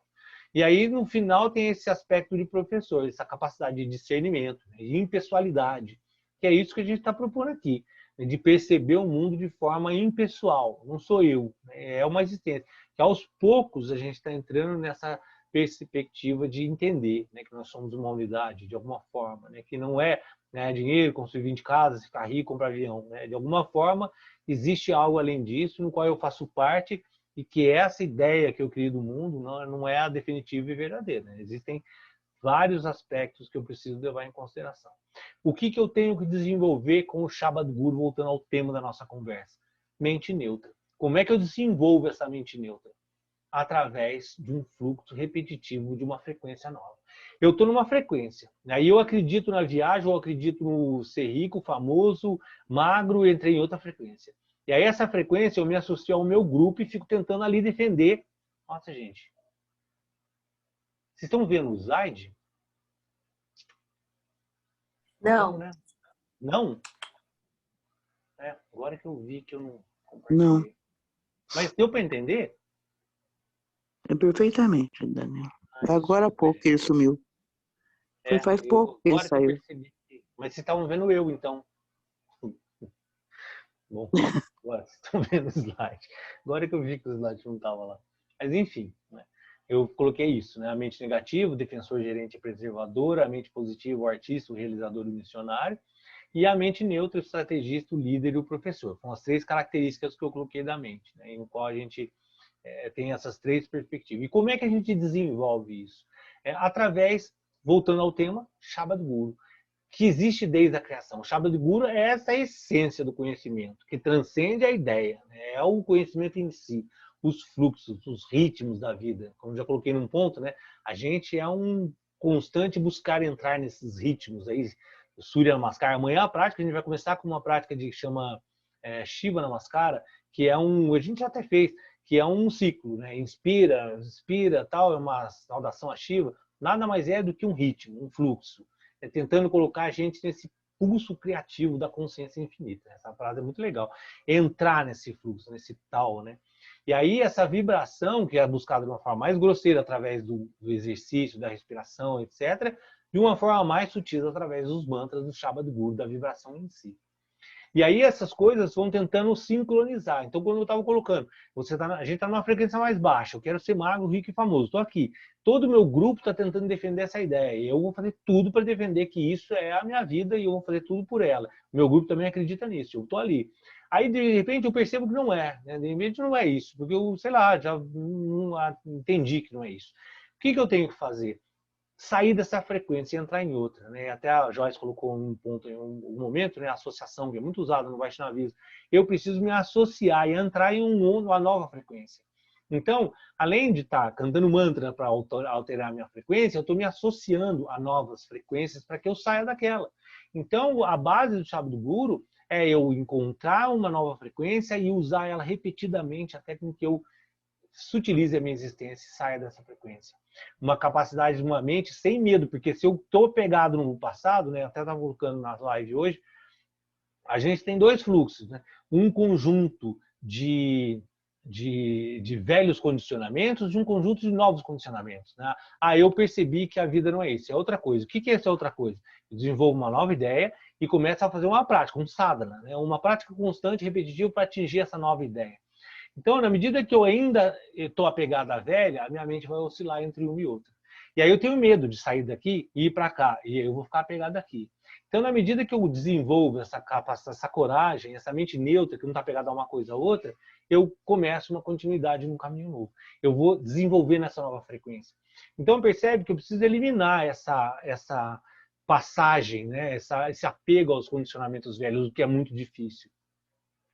E aí, no final, tem esse aspecto de professor, essa capacidade de discernimento, de impessoalidade, que é isso que a gente está propondo aqui, de perceber o mundo de forma impessoal. Não sou eu, é uma existência. Que aos poucos a gente está entrando nessa perspectiva de entender, né, que nós somos uma unidade, de alguma forma, né, que não é, né, dinheiro, construir 20 casas, ficar rico, comprar avião. Né, de alguma forma, existe algo além disso, no qual eu faço parte, e que essa ideia que eu criei do mundo não é a definitiva e verdadeira. Né? Existem vários aspectos que eu preciso levar em consideração. O que eu tenho que desenvolver com o Shabad Guru, voltando ao tema da nossa conversa? Mente neutra. Como é que eu desenvolvo essa mente neutra? Através de um fluxo repetitivo de uma frequência nova. Eu estou numa frequência, aí eu acredito na viagem, ou acredito no ser rico, famoso, magro, entrei em outra frequência. E aí essa frequência eu me associo ao meu grupo e fico tentando ali defender. Nossa, gente. Vocês estão vendo o slide? Não. Né? Não? É, agora que eu vi que eu não compartilhei. Não. Mas deu para entender? É perfeitamente, Daniel. Agora há pouco que ele sumiu. Foi faz pouco que ele saiu. Mas vocês estavam vendo eu, então. Bom, agora vocês estão vendo o slide. Agora que eu vi que o slide não estava lá. Mas enfim, né? Eu coloquei isso, né? A mente negativa, o defensor, gerente e preservador, a mente positiva, o artista, o realizador e o missionário, e a mente neutra, o estrategista, o líder e o professor. São as 3 características que eu coloquei da mente, né? Em qual a gente tem essas 3 perspectivas. E como é que a gente desenvolve isso? Através, voltando ao tema, Shabad Guru, que existe desde a criação. O Shabad Guru é essa essência do conhecimento, que transcende a ideia, né? É o conhecimento em si, os fluxos, os ritmos da vida. Como já coloquei num ponto, né? A gente é um constante buscar entrar nesses ritmos aí. O Surya Namaskar, amanhã a prática, a gente vai começar com uma prática que chama Shiva Namaskara, que é a gente já até fez, que é um ciclo, né? Inspira, expira, tal, é uma saudação a Shiva, nada mais é do que um ritmo, um fluxo, tentando colocar a gente nesse pulso criativo da consciência infinita. Essa frase é muito legal. Entrar nesse fluxo, nesse tal, né? E aí essa vibração, que é buscada de uma forma mais grosseira através do exercício, da respiração, etc., de uma forma mais sutil através dos mantras do Shabad Guru, da vibração em si. E aí essas coisas vão tentando sincronizar. Então, quando eu estava colocando, a gente está numa frequência mais baixa, eu quero ser magro, rico e famoso, estou aqui. Todo o meu grupo está tentando defender essa ideia. E eu vou fazer tudo para defender que isso é a minha vida e eu vou fazer tudo por ela. O meu grupo também acredita nisso, eu estou ali. Aí, de repente, eu percebo que não é. Né? De repente, não é isso. Porque eu, sei lá, já entendi que não é isso. O que eu tenho que fazer? Sair dessa frequência e entrar em outra, né? Até a Joyce colocou um ponto em um momento, né? A associação, que é muito usada no Vaishnavismo. Eu preciso me associar e entrar em uma nova frequência. Então, além de estar cantando mantra para alterar a minha frequência, eu estou me associando a novas frequências para que eu saia daquela. Então, a base do Shabad Guru é eu encontrar uma nova frequência e usar ela repetidamente até que eu sutilize a minha existência e saia dessa frequência. Uma capacidade de uma mente sem medo, porque se eu estou pegado no passado, né, até estava colocando na live hoje, a gente tem 2 fluxos, né? Um conjunto de velhos condicionamentos e um conjunto de novos condicionamentos. Né? Eu percebi que a vida não é isso, é outra coisa. O que é essa outra coisa? Eu desenvolvo uma nova ideia e começo a fazer uma prática, um sadhana, né? Uma prática constante, repetitiva para atingir essa nova ideia. Então, na medida que eu ainda estou apegado à velha, a minha mente vai oscilar entre uma e outra. E aí eu tenho medo de sair daqui e ir para cá, e eu vou ficar apegado aqui. Então, Então, na medida que eu desenvolvo essa capacidade, essa coragem, essa mente neutra, que não está pegada a uma coisa a outra, eu começo uma continuidade num caminho novo. Eu vou desenvolver nessa nova frequência. Então, percebe que eu preciso eliminar essa passagem, né? Esse apego aos condicionamentos velhos, o que é muito difícil.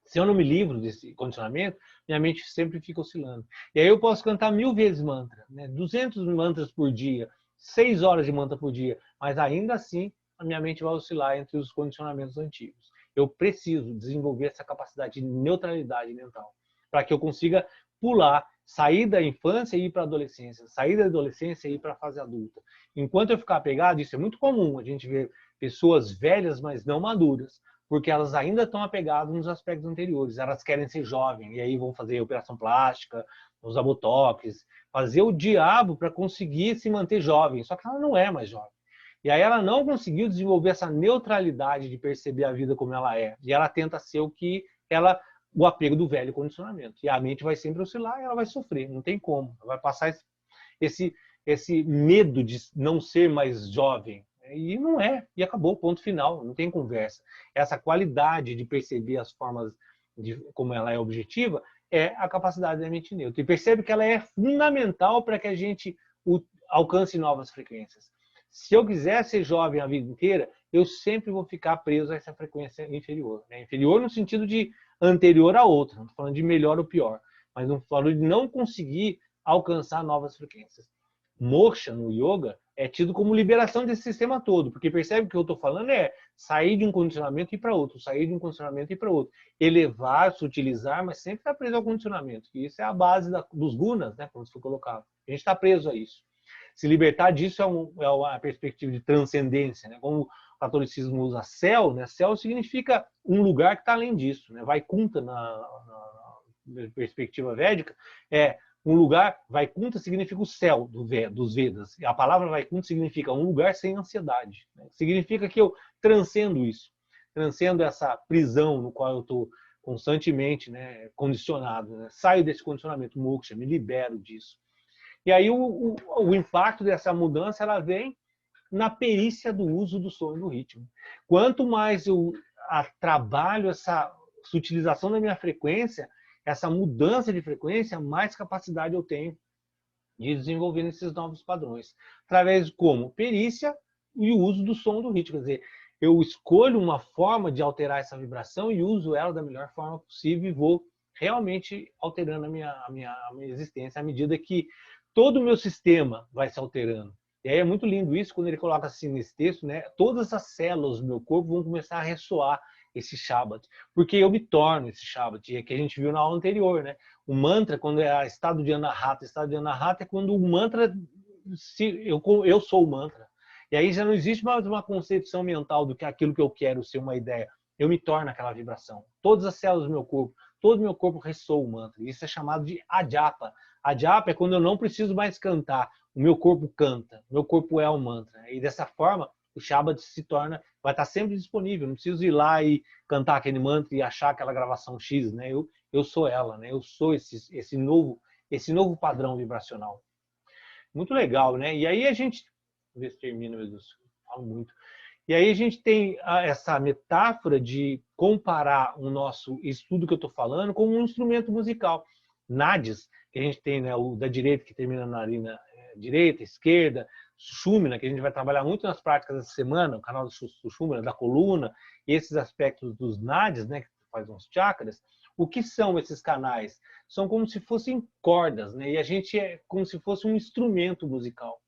Se eu não me livro desse condicionamento, minha mente sempre fica oscilando. E aí eu posso cantar 1000 vezes mantra, né? 200 mantras por dia, 6 horas de mantra por dia, mas ainda assim a minha mente vai oscilar entre os condicionamentos antigos. Eu preciso desenvolver essa capacidade de neutralidade mental, para que eu consiga pular, sair da infância e ir para a adolescência, sair da adolescência e ir para a fase adulta. Enquanto eu ficar apegado, isso é muito comum, a gente vê pessoas velhas, mas não maduras, porque elas ainda estão apegadas nos aspectos anteriores. Elas querem ser jovens, e aí vão fazer operação plástica, usar botox, fazer o diabo para conseguir se manter jovem. Só que ela não é mais jovem. E aí ela não conseguiu desenvolver essa neutralidade de perceber a vida como ela é. E ela tenta ser o apego do velho condicionamento. E a mente vai sempre oscilar e ela vai sofrer. Não tem como. Ela vai passar esse medo de não ser mais jovem. E não é. E acabou, ponto final. Não tem conversa. Essa qualidade de perceber as formas como ela é objetiva é a capacidade da mente neutra. E percebe que ela é fundamental para que a gente alcance novas frequências. Se eu quiser ser jovem a vida inteira, eu sempre vou ficar preso a essa frequência inferior. Né? Inferior no sentido de anterior a outra. Não estou falando de melhor ou pior. Mas não estou falando de não conseguir alcançar novas frequências. Moksha, no yoga, é tido como liberação desse sistema todo. Porque percebe que o que eu estou falando é sair de um condicionamento e ir para outro. Sair de um condicionamento e ir para outro. Elevar, sutilizar, mas sempre está preso ao condicionamento. E isso é a base dos gunas, né, como se for colocado. A gente está preso a isso. Se libertar disso é uma perspectiva de transcendência. Né? Como o catolicismo usa céu, né? Céu significa um lugar que está além disso. Né? Vaikuntha, na perspectiva védica, é um lugar. Vaikuntha significa o céu dos Vedas. A palavra Vaikuntha significa um lugar sem ansiedade. Né? Significa que eu transcendo isso. Transcendo essa prisão no qual eu estou constantemente, né, condicionado. Né? Saio desse condicionamento moksha, me libero disso. E aí o impacto dessa mudança ela vem na perícia do uso do som e do ritmo. Quanto mais eu trabalho essa sutilização da minha frequência, essa mudança de frequência, mais capacidade eu tenho de desenvolver esses novos padrões. Através de como? Perícia e o uso do som e do ritmo. Quer dizer, eu escolho uma forma de alterar essa vibração e uso ela da melhor forma possível e vou realmente alterando a minha existência à medida que todo o meu sistema vai se alterando. E aí é muito lindo isso, quando ele coloca assim nesse texto, né? Todas as células do meu corpo vão começar a ressoar esse Shabbat, porque eu me torno esse Shabbat, é que a gente viu na aula anterior, né? O mantra, quando é estado de Anahata, estado de Anahata é quando o mantra, eu sou o mantra. E aí já não existe mais uma concepção mental do que aquilo que eu quero ser uma ideia. Eu me torno aquela vibração. Todas as células do meu corpo, todo o meu corpo ressoa o mantra. Isso é chamado de Ajapa. Ajapa é quando eu não preciso mais cantar. O meu corpo canta. O meu corpo é o mantra. E dessa forma, o Shabbat vai estar sempre disponível. Não preciso ir lá e cantar aquele mantra e achar aquela gravação X. Né? Eu sou ela. Né? Eu sou esse novo padrão vibracional. Muito legal, né? E aí a gente... Vamos ver se termina, meu Deus. Falo muito. E aí a gente tem essa metáfora de comparar o nosso estudo que eu estou falando com um instrumento musical. Nadis, que a gente tem, né, o da direita, que termina na narina direita, esquerda, Sushumna, que a gente vai trabalhar muito nas práticas dessa semana, o canal do Sushumna, da coluna, e esses aspectos dos nadis, né, que faz uns chakras. O que são esses canais? São como se fossem cordas, né, e a gente é como se fosse um instrumento musical.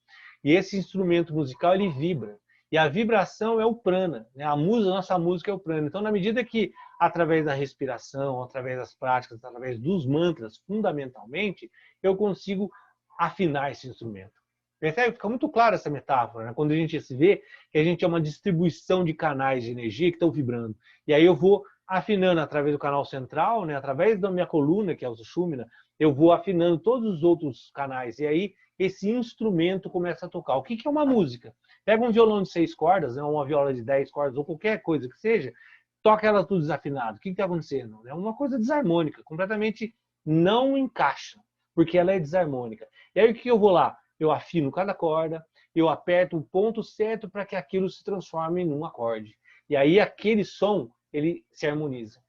E esse instrumento musical, ele vibra. E a vibração é o prana, né? A nossa música é o prana. Então, na medida que, através da respiração, através das práticas, através dos mantras, fundamentalmente, eu consigo afinar esse instrumento. Percebe? Fica muito claro essa metáfora, né? Quando a gente se vê que a gente é uma distribuição de canais de energia que estão vibrando. E aí eu vou afinando através do canal central, né? Através da minha coluna, que é o Sushumna, eu vou afinando todos os outros canais. E aí esse instrumento começa a tocar. O que é uma música? Pega um violão de 6 cordas, né, uma viola de 10 cordas, ou qualquer coisa que seja, toca ela tudo desafinado. O que está acontecendo? É uma coisa desarmônica, completamente não encaixa, porque ela é desarmônica. E aí o que eu vou lá? Eu afino cada corda, eu aperto o ponto certo para que aquilo se transforme num acorde. E aí aquele som, ele se harmoniza.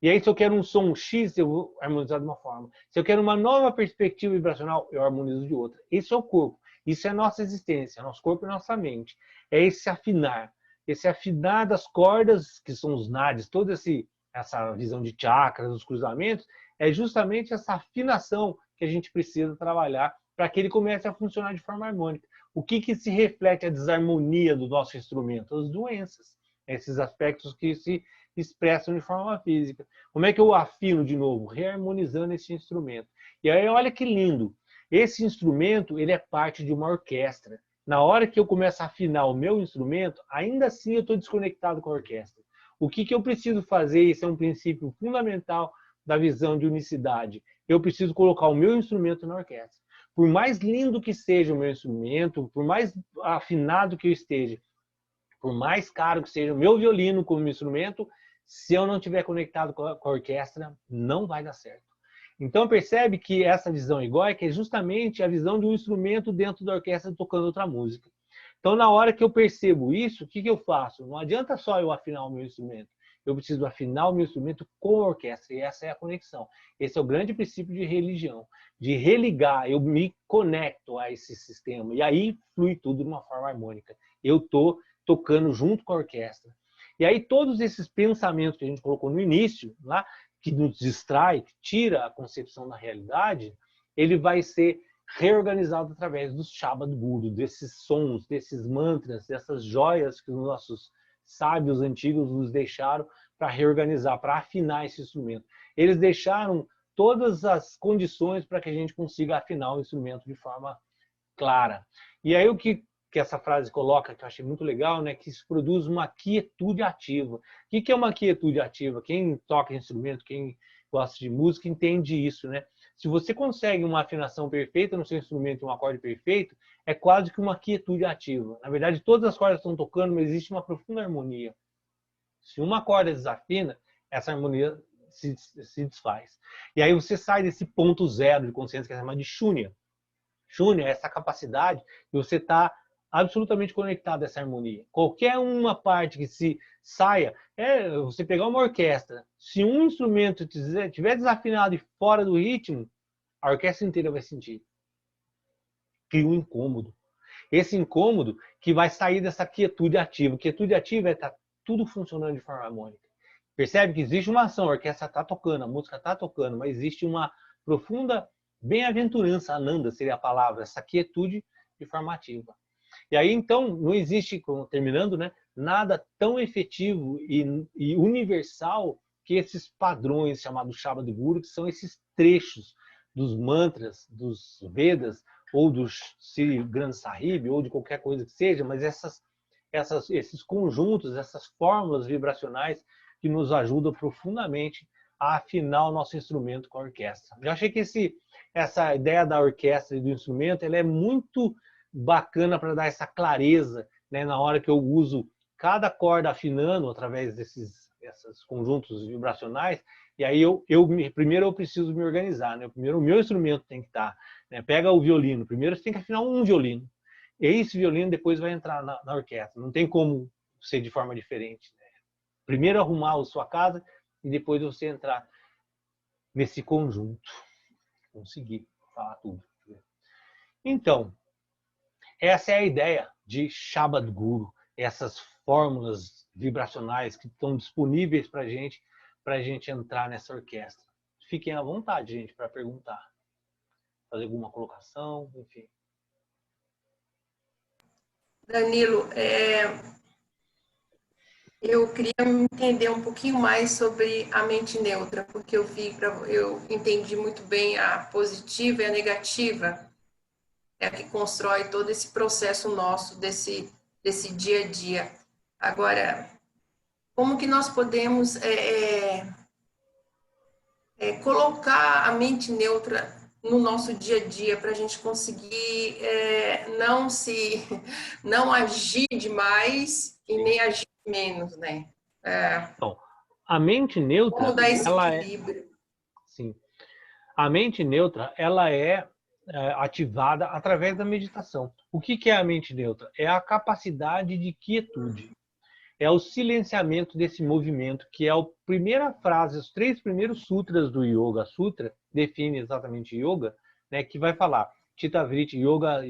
E aí se eu quero um som X, eu vou harmonizar de uma forma. Se eu quero uma nova perspectiva vibracional, eu harmonizo de outra. Isso é o corpo. Isso é a nossa existência, nosso corpo e nossa mente. É esse afinar das cordas, que são os nadis, toda essa visão de chakras, os cruzamentos, é justamente essa afinação que a gente precisa trabalhar para que ele comece a funcionar de forma harmônica. O que se reflete a desarmonia do nosso instrumento? As doenças, esses aspectos que se expressam de forma física. Como é que eu afino de novo? Reharmonizando esse instrumento. E aí, olha que lindo. Esse instrumento, ele é parte de uma orquestra. Na hora que eu começo a afinar o meu instrumento, ainda assim eu estou desconectado com a orquestra. O que eu preciso fazer? Esse é um princípio fundamental da visão de unicidade. Eu preciso colocar o meu instrumento na orquestra. Por mais lindo que seja o meu instrumento, por mais afinado que eu esteja, por mais caro que seja o meu violino como instrumento, se eu não estiver conectado com a orquestra, não vai dar certo. Então percebe que essa visão egóica é justamente a visão de um instrumento dentro da orquestra tocando outra música. Então na hora que eu percebo isso, o que eu faço? Não adianta só eu afinar o meu instrumento. Eu preciso afinar o meu instrumento com a orquestra, e essa é a conexão. Esse é o grande princípio de religião, de religar, eu me conecto a esse sistema, e aí flui tudo de uma forma harmônica. Eu estou tocando junto com a orquestra. E aí todos esses pensamentos que a gente colocou no início, lá, que nos distrai, que tira a concepção da realidade, ele vai ser reorganizado através dos Shabad Guru, desses sons, desses mantras, dessas joias que os nossos sábios antigos nos deixaram para reorganizar, para afinar esse instrumento. Eles deixaram todas as condições para que a gente consiga afinar o instrumento de forma clara. E aí o que essa frase coloca, que eu achei muito legal, né, que isso produz uma quietude ativa. O que é uma quietude ativa? Quem toca instrumento, quem gosta de música, entende isso, né? Se você consegue uma afinação perfeita no seu instrumento, um acorde perfeito, é quase que uma quietude ativa. Na verdade, todas as cordas estão tocando, mas existe uma profunda harmonia. Se uma corda desafina, essa harmonia se desfaz. E aí você sai desse ponto zero de consciência, que é chamado de Shunya. Shunya é essa capacidade de você estar absolutamente conectado a essa harmonia. Qualquer uma parte que se saia, você pegar uma orquestra, se um instrumento estiver desafinado e fora do ritmo, a orquestra inteira vai sentir. Cria um incômodo. Esse incômodo que vai sair dessa quietude ativa. Quietude ativa é estar tudo funcionando de forma harmônica. Percebe que existe uma ação, a orquestra está tocando, a música está tocando, mas existe uma profunda bem-aventurança, ananda seria a palavra, essa quietude de forma ativa. E aí, então, não existe, terminando, né, nada tão efetivo e universal que esses padrões chamados Shabad Guru, que são esses trechos dos mantras, dos Vedas, ou dos Sri Granth Sahib, ou de qualquer coisa que seja, mas esses conjuntos, essas fórmulas vibracionais que nos ajudam profundamente a afinar o nosso instrumento com a orquestra. Eu achei que essa ideia da orquestra e do instrumento ela é muito bacana para dar essa clareza, né, na hora que eu uso cada corda afinando através esses conjuntos vibracionais. E aí primeiro eu preciso me organizar, né? Primeiro o meu instrumento tem que estar, né? Pega o violino, primeiro você tem que afinar um violino. E esse violino depois vai entrar na orquestra. Não tem como ser de forma diferente, né? Primeiro arrumar a sua casa e depois você entrar nesse conjunto. Conseguir falar tudo. Então, essa é a ideia de Shabad Guru, essas fórmulas vibracionais que estão disponíveis para a gente entrar nessa orquestra. Fiquem à vontade, gente, para perguntar, fazer alguma colocação, enfim. Danilo, eu queria entender um pouquinho mais sobre a mente neutra, porque eu entendi muito bem a positiva e a negativa, é a que constrói todo esse processo nosso desse dia a dia. Agora, como que nós podemos colocar a mente neutra no nosso dia a dia para a gente conseguir não agir demais e nem agir menos, né? Bom, a mente neutra, como dar esse ela equilíbrio? Sim. A mente neutra, ela é ativada através da meditação. O que é a mente neutra? É a capacidade de quietude. é o silenciamento desse movimento, que é a primeira frase, os 3 primeiros sutras do Yoga Sutra, define exatamente yoga, né, que vai falar Chitta Vritti, yoga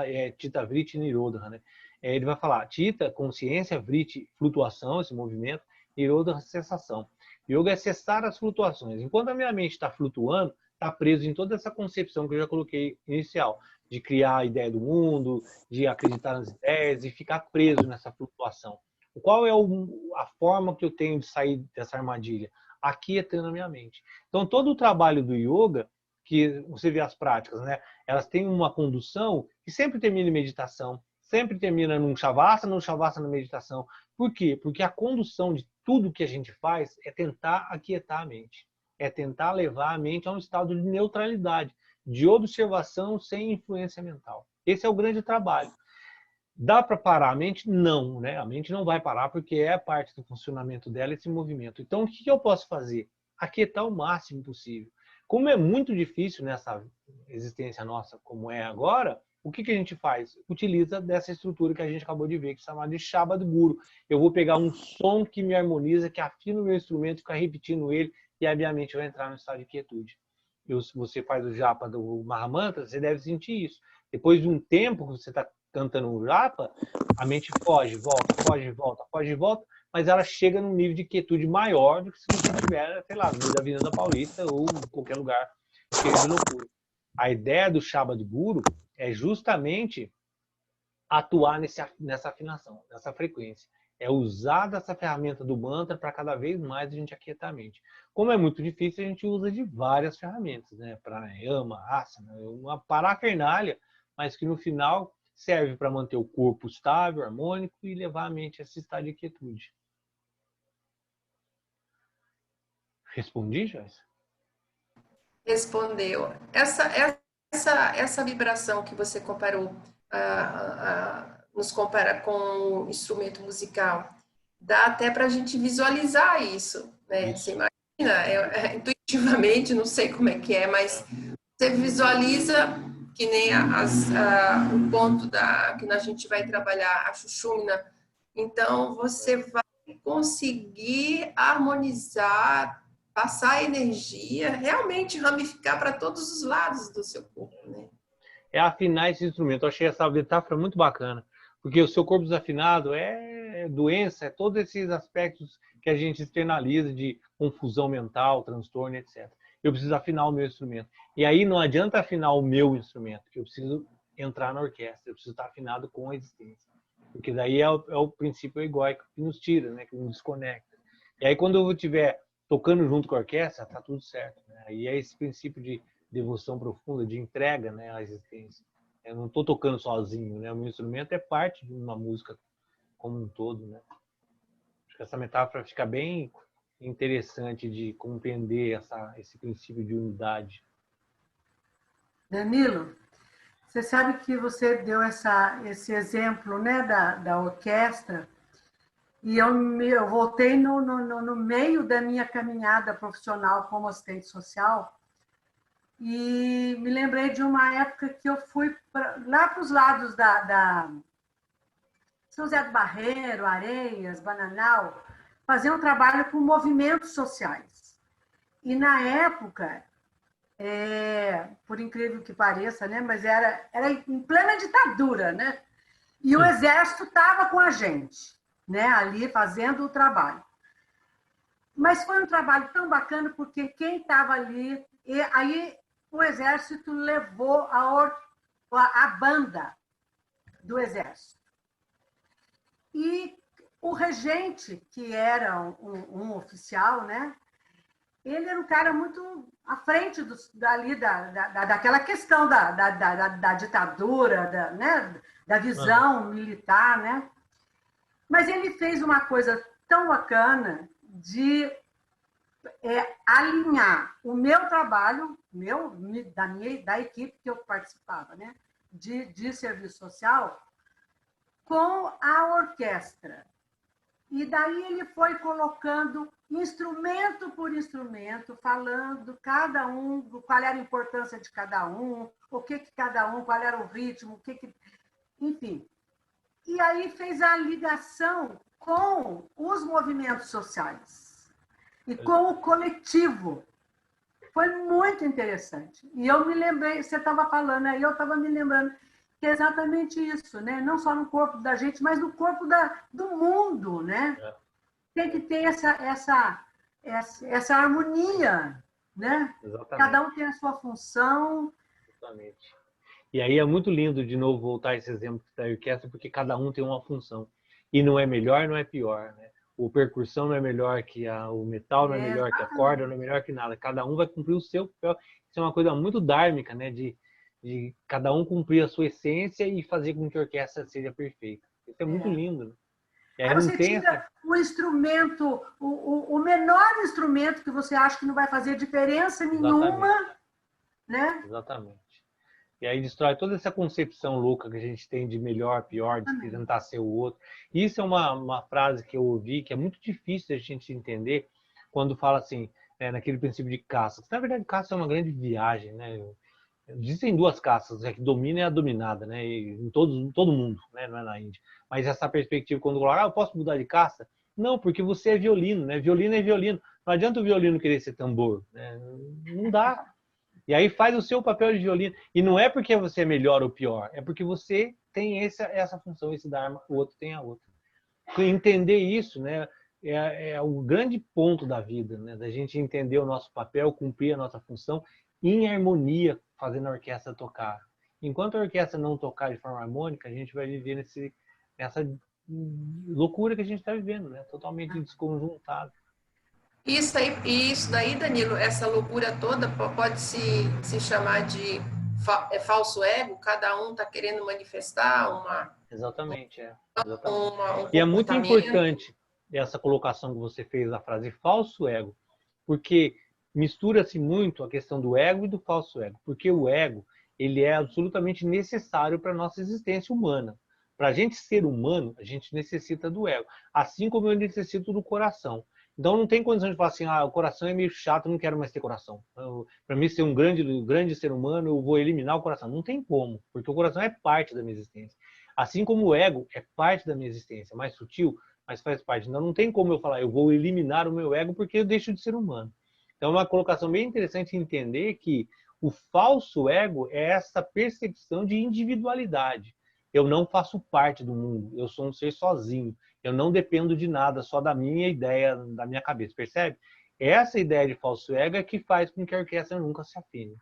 é Chitta Vritti Nirodha, né? Ele vai falar Chitta, consciência, Vritti, flutuação, esse movimento, Nirodha, cessação. Yoga é cessar as flutuações. Enquanto a minha mente está flutuando, está preso em toda essa concepção que eu já coloquei inicial, de criar a ideia do mundo, de acreditar nas ideias e ficar preso nessa flutuação. Qual é a forma que eu tenho de sair dessa armadilha? Aquietando a minha mente. Então, todo o trabalho do yoga, que você vê as práticas, né? Elas têm uma condução que sempre termina em meditação, sempre termina num shavasana na meditação. Por quê? Porque a condução de tudo que a gente faz é tentar aquietar a mente. É tentar levar a mente a um estado de neutralidade, de observação sem influência mental. Esse é o grande trabalho. Dá para parar a mente? Não, né? A mente não vai parar porque é parte do funcionamento dela esse movimento. Então, o que eu posso fazer? Aquietar o máximo possível. Como é muito difícil nessa existência nossa como é agora, o que a gente faz? Utiliza dessa estrutura que a gente acabou de ver, que é chamada de Shabad Guru. Eu vou pegar um som que me harmoniza, que afina o meu instrumento, ficar repetindo ele, e a minha mente vai entrar no estado de quietude. Se você faz o japa do Mahamantra, você deve sentir isso. Depois de um tempo que você está cantando um japa, a mente foge, volta, foge, volta, foge, volta, mas ela chega num nível de quietude maior do que se você estiver, sei lá, no meio da Avenida Paulista ou em qualquer lugar cheio de loucura. A ideia do Shabad Guru é justamente atuar nessa afinação, nessa frequência. É usar dessa ferramenta do mantra para cada vez mais a gente aquietar a mente. Como é muito difícil, a gente usa de várias ferramentas, né? Pranayama, asana, uma parafernália, mas que no final serve para manter o corpo estável, harmônico e levar a mente a esse estado de quietude. Respondi, Joyce? Respondeu. Essa vibração que você comparou, nos compara com o instrumento musical, dá até para a gente visualizar isso, né? Você imagina, intuitivamente, não sei como é que é, mas você visualiza que nem o ponto que a gente vai trabalhar, a Shushumna. Então, você vai conseguir harmonizar, passar energia, realmente ramificar para todos os lados do seu corpo, né? É afinar esse instrumento. Eu achei essa metáfora muito bacana, porque o seu corpo desafinado é doença, é todos esses aspectos que a gente externaliza de confusão mental, transtorno, etc. Eu preciso afinar o meu instrumento. E aí não adianta afinar o meu instrumento, que eu preciso entrar na orquestra, eu preciso estar afinado com a existência. Porque daí é o princípio egóico que nos tira, né? Que nos desconecta. E aí quando eu estiver tocando junto com a orquestra, tá tudo certo. Né? Aí é esse princípio de devoção profunda, de entrega, né, à existência. Eu não estou tocando sozinho, né? O meu instrumento é parte de uma música como um todo, né? Acho que essa metáfora fica bem interessante de compreender esse princípio de unidade. Danilo, você sabe que você deu esse exemplo, né, da orquestra, e eu voltei no meio da minha caminhada profissional como assistente social e me lembrei de uma época que eu fui lá para os lados da São José do Barreiro, Areias, Bananal, fazer um trabalho com movimentos sociais. E na época, por incrível que pareça, né, mas era em plena ditadura, né? E o exército estava com a gente, né, ali fazendo o trabalho. Mas foi um trabalho tão bacana porque quem estava ali, e aí o exército levou a banda do exército. E o regente, que era um oficial, né, ele era um cara muito à frente daquela questão da ditadura, né, da visão militar, né? Mas ele fez uma coisa tão bacana de alinhar o meu trabalho, da equipe que eu participava, né, de serviço social, com a orquestra. E daí ele foi colocando instrumento por instrumento, falando cada um, qual era a importância de cada um, o que cada um, qual era o ritmo, enfim. E aí fez a ligação com os movimentos sociais e com o coletivo. Foi muito interessante. E eu me lembrei, você estava falando aí, eu estava me lembrando que é exatamente isso, né? Não só no corpo da gente, mas no corpo do mundo, né? Tem que ter essa harmonia, né? Exatamente. Cada um tem a sua função. Exatamente. E aí é muito lindo, de novo, voltar a esse exemplo da orquestra, porque cada um tem uma função. E não é melhor, não é pior, né? O percussão não é melhor que o metal, não é melhor que a corda, não é melhor que nada. Cada um vai cumprir o seu papel. Isso é uma coisa muito dármica, né? De cada um cumprir a sua essência e fazer com que a orquestra seja perfeita. Isso é muito lindo, né? E aí você tira o instrumento, o menor instrumento que você acha que não vai fazer diferença nenhuma, né? Exatamente. E aí destrói toda essa concepção louca que a gente tem de melhor, pior, de tentar ser o outro. Isso é uma frase que eu ouvi que é muito difícil a gente entender quando fala assim, naquele princípio de caça. Na verdade, caça é uma grande viagem, né? Existem duas caças, a que domina e a dominada, né? Em todo mundo, né? Não é na Índia. Mas essa perspectiva, quando coloca, eu posso mudar de caça? Não, porque você é violino, né? Violino é violino. Não adianta o violino querer ser tambor, né? Não dá. E aí faz o seu papel de violino. E não é porque você é melhor ou pior, é porque você tem essa função, esse dharma, o outro tem a outra. Entender isso, né, é o grande ponto da vida, né, da gente entender o nosso papel, cumprir a nossa função em harmonia, fazendo a orquestra tocar. Enquanto a orquestra não tocar de forma harmônica, a gente vai viver nessa loucura que a gente está vivendo, né, totalmente desconjuntado. Isso daí, Danilo, essa loucura toda pode se chamar de falso ego, cada um está querendo manifestar Exatamente. um E é muito comportamento. importante essa colocação que você fez da frase falso ego, porque mistura-se muito a questão do ego e do falso ego, porque o ego ele é absolutamente necessário para a nossa existência humana. Para a gente ser humano, a gente necessita do ego, assim como eu necessito do coração. Então não tem condição de falar assim, o coração é meio chato, não quero mais ter coração. Para mim ser um grande ser humano, eu vou eliminar o coração. Não tem como, porque o coração é parte da minha existência. Assim como o ego é parte da minha existência, mais sutil, mas faz parte. Então não tem como eu falar, eu vou eliminar o meu ego porque eu deixo de ser humano. Então é uma colocação bem interessante entender que o falso ego é essa percepção de individualidade. Eu não faço parte do mundo, eu sou um ser sozinho. Eu não dependo de nada, só da minha ideia, da minha cabeça, percebe? Essa ideia de falso ego é que faz com que a orquestra nunca se afine.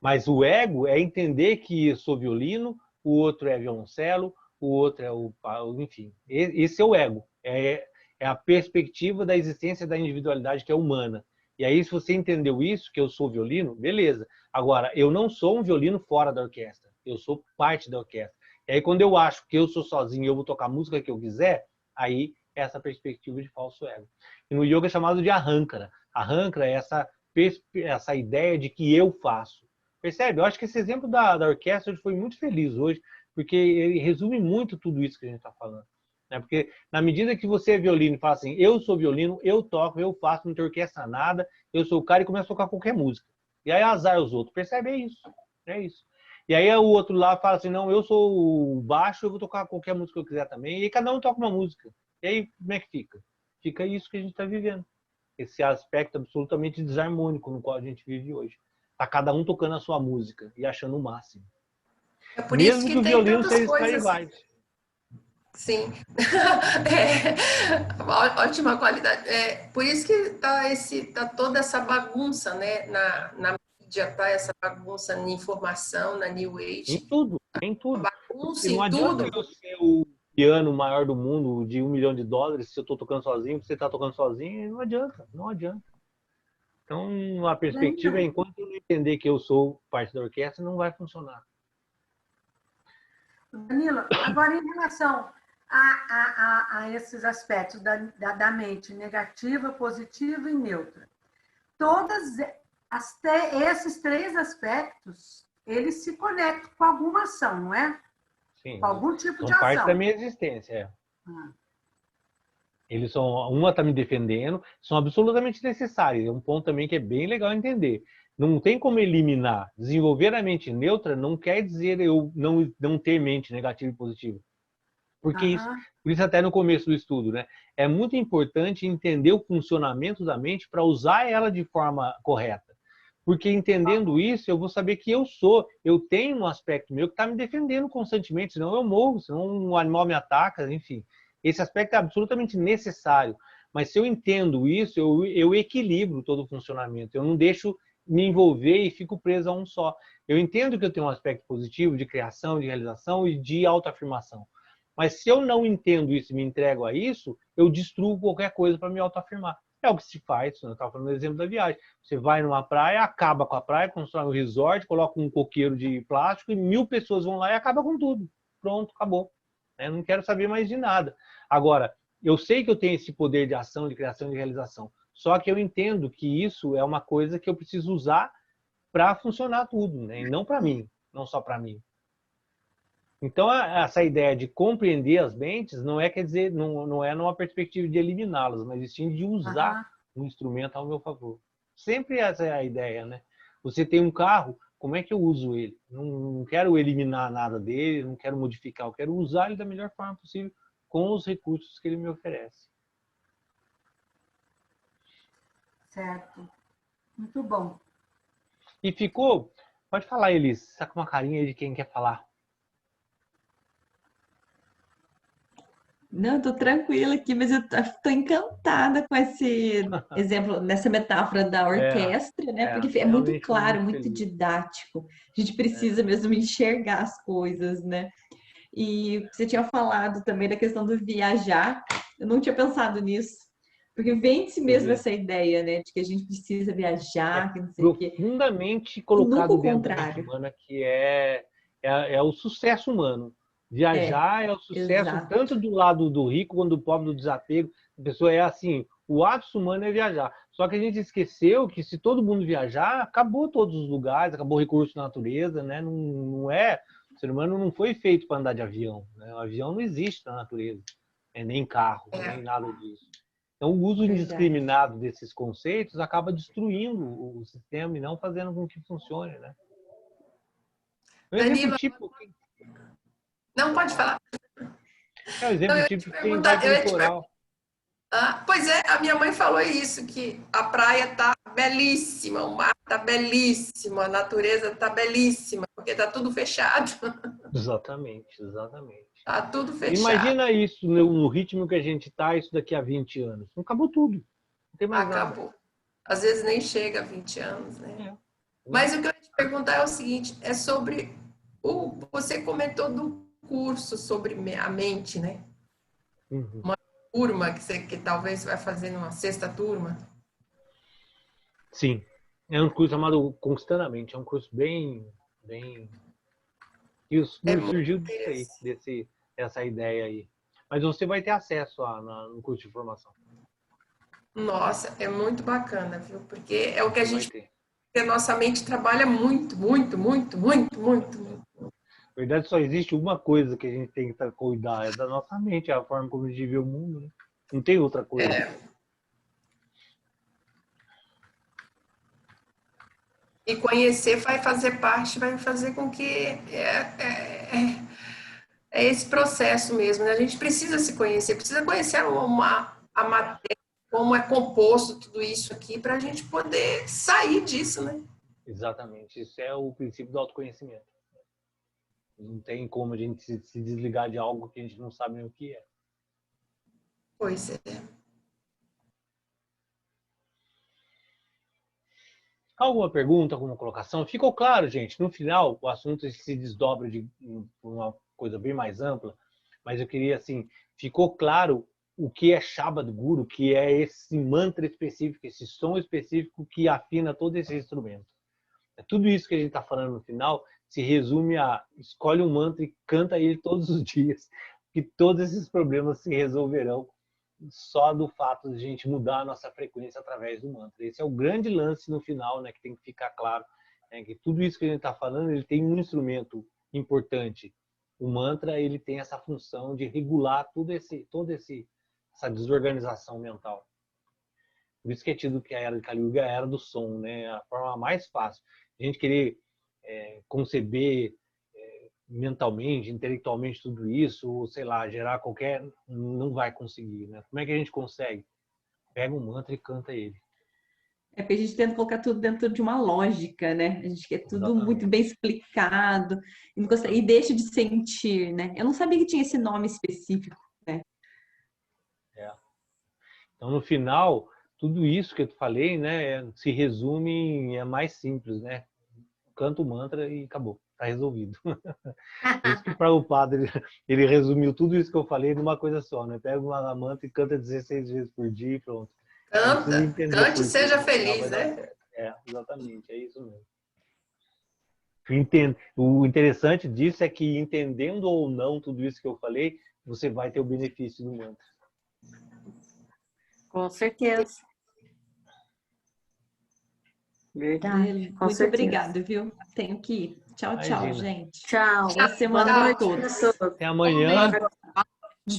Mas o ego é entender que eu sou violino, o outro é violoncelo, o outro é enfim. Esse é o ego. É a perspectiva da existência da individualidade que é humana. E aí, se você entendeu isso, que eu sou violino, beleza. Agora, eu não sou um violino fora da orquestra. Eu sou parte da orquestra. E aí, quando eu acho que eu sou sozinho e eu vou tocar a música que eu quiser, aí é essa perspectiva de falso ego. E no yoga é chamado de arrankara. Arrankara é essa ideia de que eu faço. Percebe? Eu acho que esse exemplo da orquestra foi muito feliz hoje, porque ele resume muito tudo isso que a gente está falando. Né? Porque na medida que você é violino e fala assim, eu sou violino, eu toco, eu faço, não tem orquestra nada, eu sou o cara e começa a tocar qualquer música. E aí azar os outros. Percebe? É isso. É isso. E aí o outro lá fala assim, não, eu sou o baixo, eu vou tocar qualquer música que eu quiser também. E aí cada um toca uma música. E aí como é que fica? Fica isso que a gente está vivendo. Esse aspecto absolutamente desarmônico no qual a gente vive hoje. Tá cada um tocando a sua música e achando o máximo. É por Mesmo isso que que o tem violino tantas seja coisas. Stradivarius. Sim. Ótima qualidade. Por isso que tá toda essa bagunça, né? Na mídia, tá essa bagunça na informação, na New Age. Em tudo, em tudo. Bagunça E não em adianta tudo. eu ser o piano maior do mundo de $1 milhão, se eu estou tocando sozinho, você está tocando sozinho, não adianta, não adianta. Então, a perspectiva é, enquanto eu não entender que eu sou parte da orquestra, não vai funcionar. Danilo, agora em relação a esses aspectos da mente, negativa, positiva e neutra, esses 3 aspectos, eles se conectam com alguma ação, não é? Sim, Com algum tipo de são parte ação. da minha existência. Eles são, uma está me defendendo, são absolutamente necessários. É um ponto também que é bem legal entender. Não tem como eliminar. Desenvolver a mente neutra não quer dizer eu não ter mente negativa e positiva. Porque por isso até no começo do estudo, né? É muito importante entender o funcionamento da mente para usar ela de forma correta. Porque entendendo isso, eu vou saber que eu tenho um aspecto meu que está me defendendo constantemente, senão eu morro, senão um animal me ataca, enfim. Esse aspecto é absolutamente necessário. Mas se eu entendo isso, eu equilibro todo o funcionamento. Eu não deixo me envolver e fico preso a um só. Eu entendo que eu tenho um aspecto positivo de criação, de realização e de autoafirmação. Mas se eu não entendo isso e me entrego a isso, eu destruo qualquer coisa para me autoafirmar. É o que se faz, eu estava falando do exemplo da viagem. Você vai numa praia, acaba com a praia, constrói um resort, coloca um coqueiro de plástico e 1000 pessoas vão lá e acaba com tudo. Pronto, acabou. Eu não quero saber mais de nada. Agora, eu sei que eu tenho esse poder de ação, de criação e de realização. Só que eu entendo que isso é uma coisa que eu preciso usar para funcionar tudo, né? E não para mim, não só para mim. Então, essa ideia de compreender as mentes não é, quer dizer, não é numa perspectiva de eliminá-las, mas sim de usar um instrumento ao meu favor. Sempre essa é a ideia, né? Você tem um carro, como é que eu uso ele? Não quero eliminar nada dele, não quero modificar, eu quero usar ele da melhor forma possível com os recursos que ele me oferece. Certo. Muito bom. E ficou... Pode falar, Elis. Está com uma carinha aí de quem quer falar. Não, eu tô tranquila aqui, mas eu tô encantada com esse exemplo, nessa metáfora da orquestra, né? Porque é muito realmente fico claro, muito muito feliz. didático. A gente precisa mesmo enxergar as coisas, né? E você tinha falado também da questão do viajar. Eu não tinha pensado nisso. Porque vem-se mesmo essa ideia, né? De que a gente precisa viajar, que não sei o quê. Profundamente E nunca colocado o dentro da mente contrário. humana, que é o sucesso humano. Viajar é o sucesso Exato. tanto do lado do rico quanto do pobre, do desapego. A pessoa é assim, o ápice humano é viajar. Só que a gente esqueceu que se todo mundo viajar, acabou todos os lugares, acabou o recurso da natureza, né? Não é, o ser humano não foi feito para andar de avião, né? O avião não existe na natureza, nem carro, nem nada disso. Então, o uso Verdade. indiscriminado desses conceitos acaba destruindo o sistema e não fazendo com que funcione, né? Um exemplo Danilo, típico, não pode falar. um Não, exemplo eu ia te típico quem vai perguntar, para o litoral. pois é, a minha mãe falou isso, que a praia tá belíssima, o mar tá belíssimo, a natureza tá belíssima, porque tá tudo fechado. Exatamente, exatamente. Tá tudo fechado. Imagina isso no ritmo que a gente está, isso daqui a 20 anos. Não acabou tudo. Não tem mais nada. Acabou. Às vezes nem chega a 20 anos, né? Né? Mas o que eu ia te perguntar é o seguinte, é sobre você comentou do curso sobre a mente, né? Uhum. Uma turma que talvez vai fazer numa sexta turma. Sim. É um curso chamado Conquistando a Mente. É um curso bem... E É muito surgiu disso aí, interessante. essa ideia aí. Mas você vai ter acesso no curso de formação. Nossa, é muito bacana, viu? Porque é o que a Você vai gente, ter. a nossa mente trabalha muito, muito, muito, muito, muito, muito. Na verdade, só existe uma coisa que a gente tem que cuidar, é da nossa mente, é a forma como a gente vê o mundo, né? Não tem outra coisa. E conhecer vai fazer parte, vai fazer com que é esse processo mesmo, né? A gente precisa se conhecer, precisa conhecer a matéria, como é composto tudo isso aqui, para a gente poder sair disso, né? Exatamente. Isso é o princípio do autoconhecimento. Não tem como a gente se desligar de algo que a gente não sabe nem o que é. Pois é. Alguma pergunta, alguma colocação? Ficou claro, gente? No final, o assunto se desdobra de uma coisa bem mais ampla, mas eu queria, assim, ficou claro o que é Shabad Guru, que é esse mantra específico, esse som específico que afina todo esse instrumento. Tudo isso que a gente está falando no final se resume a escolhe um mantra e canta ele todos os dias, que todos esses problemas se resolverão só do fato de a gente mudar a nossa frequência através do mantra. Esse é o grande lance no final, né, que tem que ficar claro, né, que tudo isso que a gente está falando, ele tem um instrumento importante. O mantra, ele tem essa função de regular essa desorganização mental. Por isso que é tido que a era de Kali Yuga é a era do som, né? A forma mais fácil. A gente querer conceber mentalmente, intelectualmente tudo isso, ou sei lá, gerar qualquer... Não vai conseguir, né? Como é que a gente consegue? Pega um mantra e canta ele. É porque a gente tenta colocar tudo dentro de uma lógica, né? A gente quer tudo muito bem explicado e, não consegue, e deixa de sentir, né? Eu não sabia que tinha esse nome específico, né? Então, no final, tudo isso que eu falei, né, se resume em mais simples, né? Canta o mantra e acabou, tá resolvido. Por isso que o Prabhupada, ele resumiu tudo isso que eu falei numa coisa só, né? Pega uma mantra e canta 16 vezes por dia e pronto. Canta, cante e seja feliz, né? Exatamente, é isso mesmo. O interessante disso é que, entendendo ou não tudo isso que eu falei, você vai ter o benefício do mantra. Com certeza. Verdade. Com Muito certeza. obrigada, viu? Tenho que ir. Tchau, tchau, Imagina. gente. Tchau. Boa semana para todos. Até amanhã.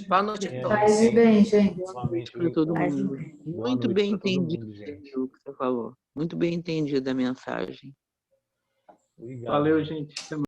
Boa noite a todos. Faz bem, gente. Novamente, Para todo Mas- mundo. boa Muito noite bem pra todo entendido mundo, gente. o que você falou. Muito bem entendido a mensagem. Obrigado. Valeu, gente. Até mais.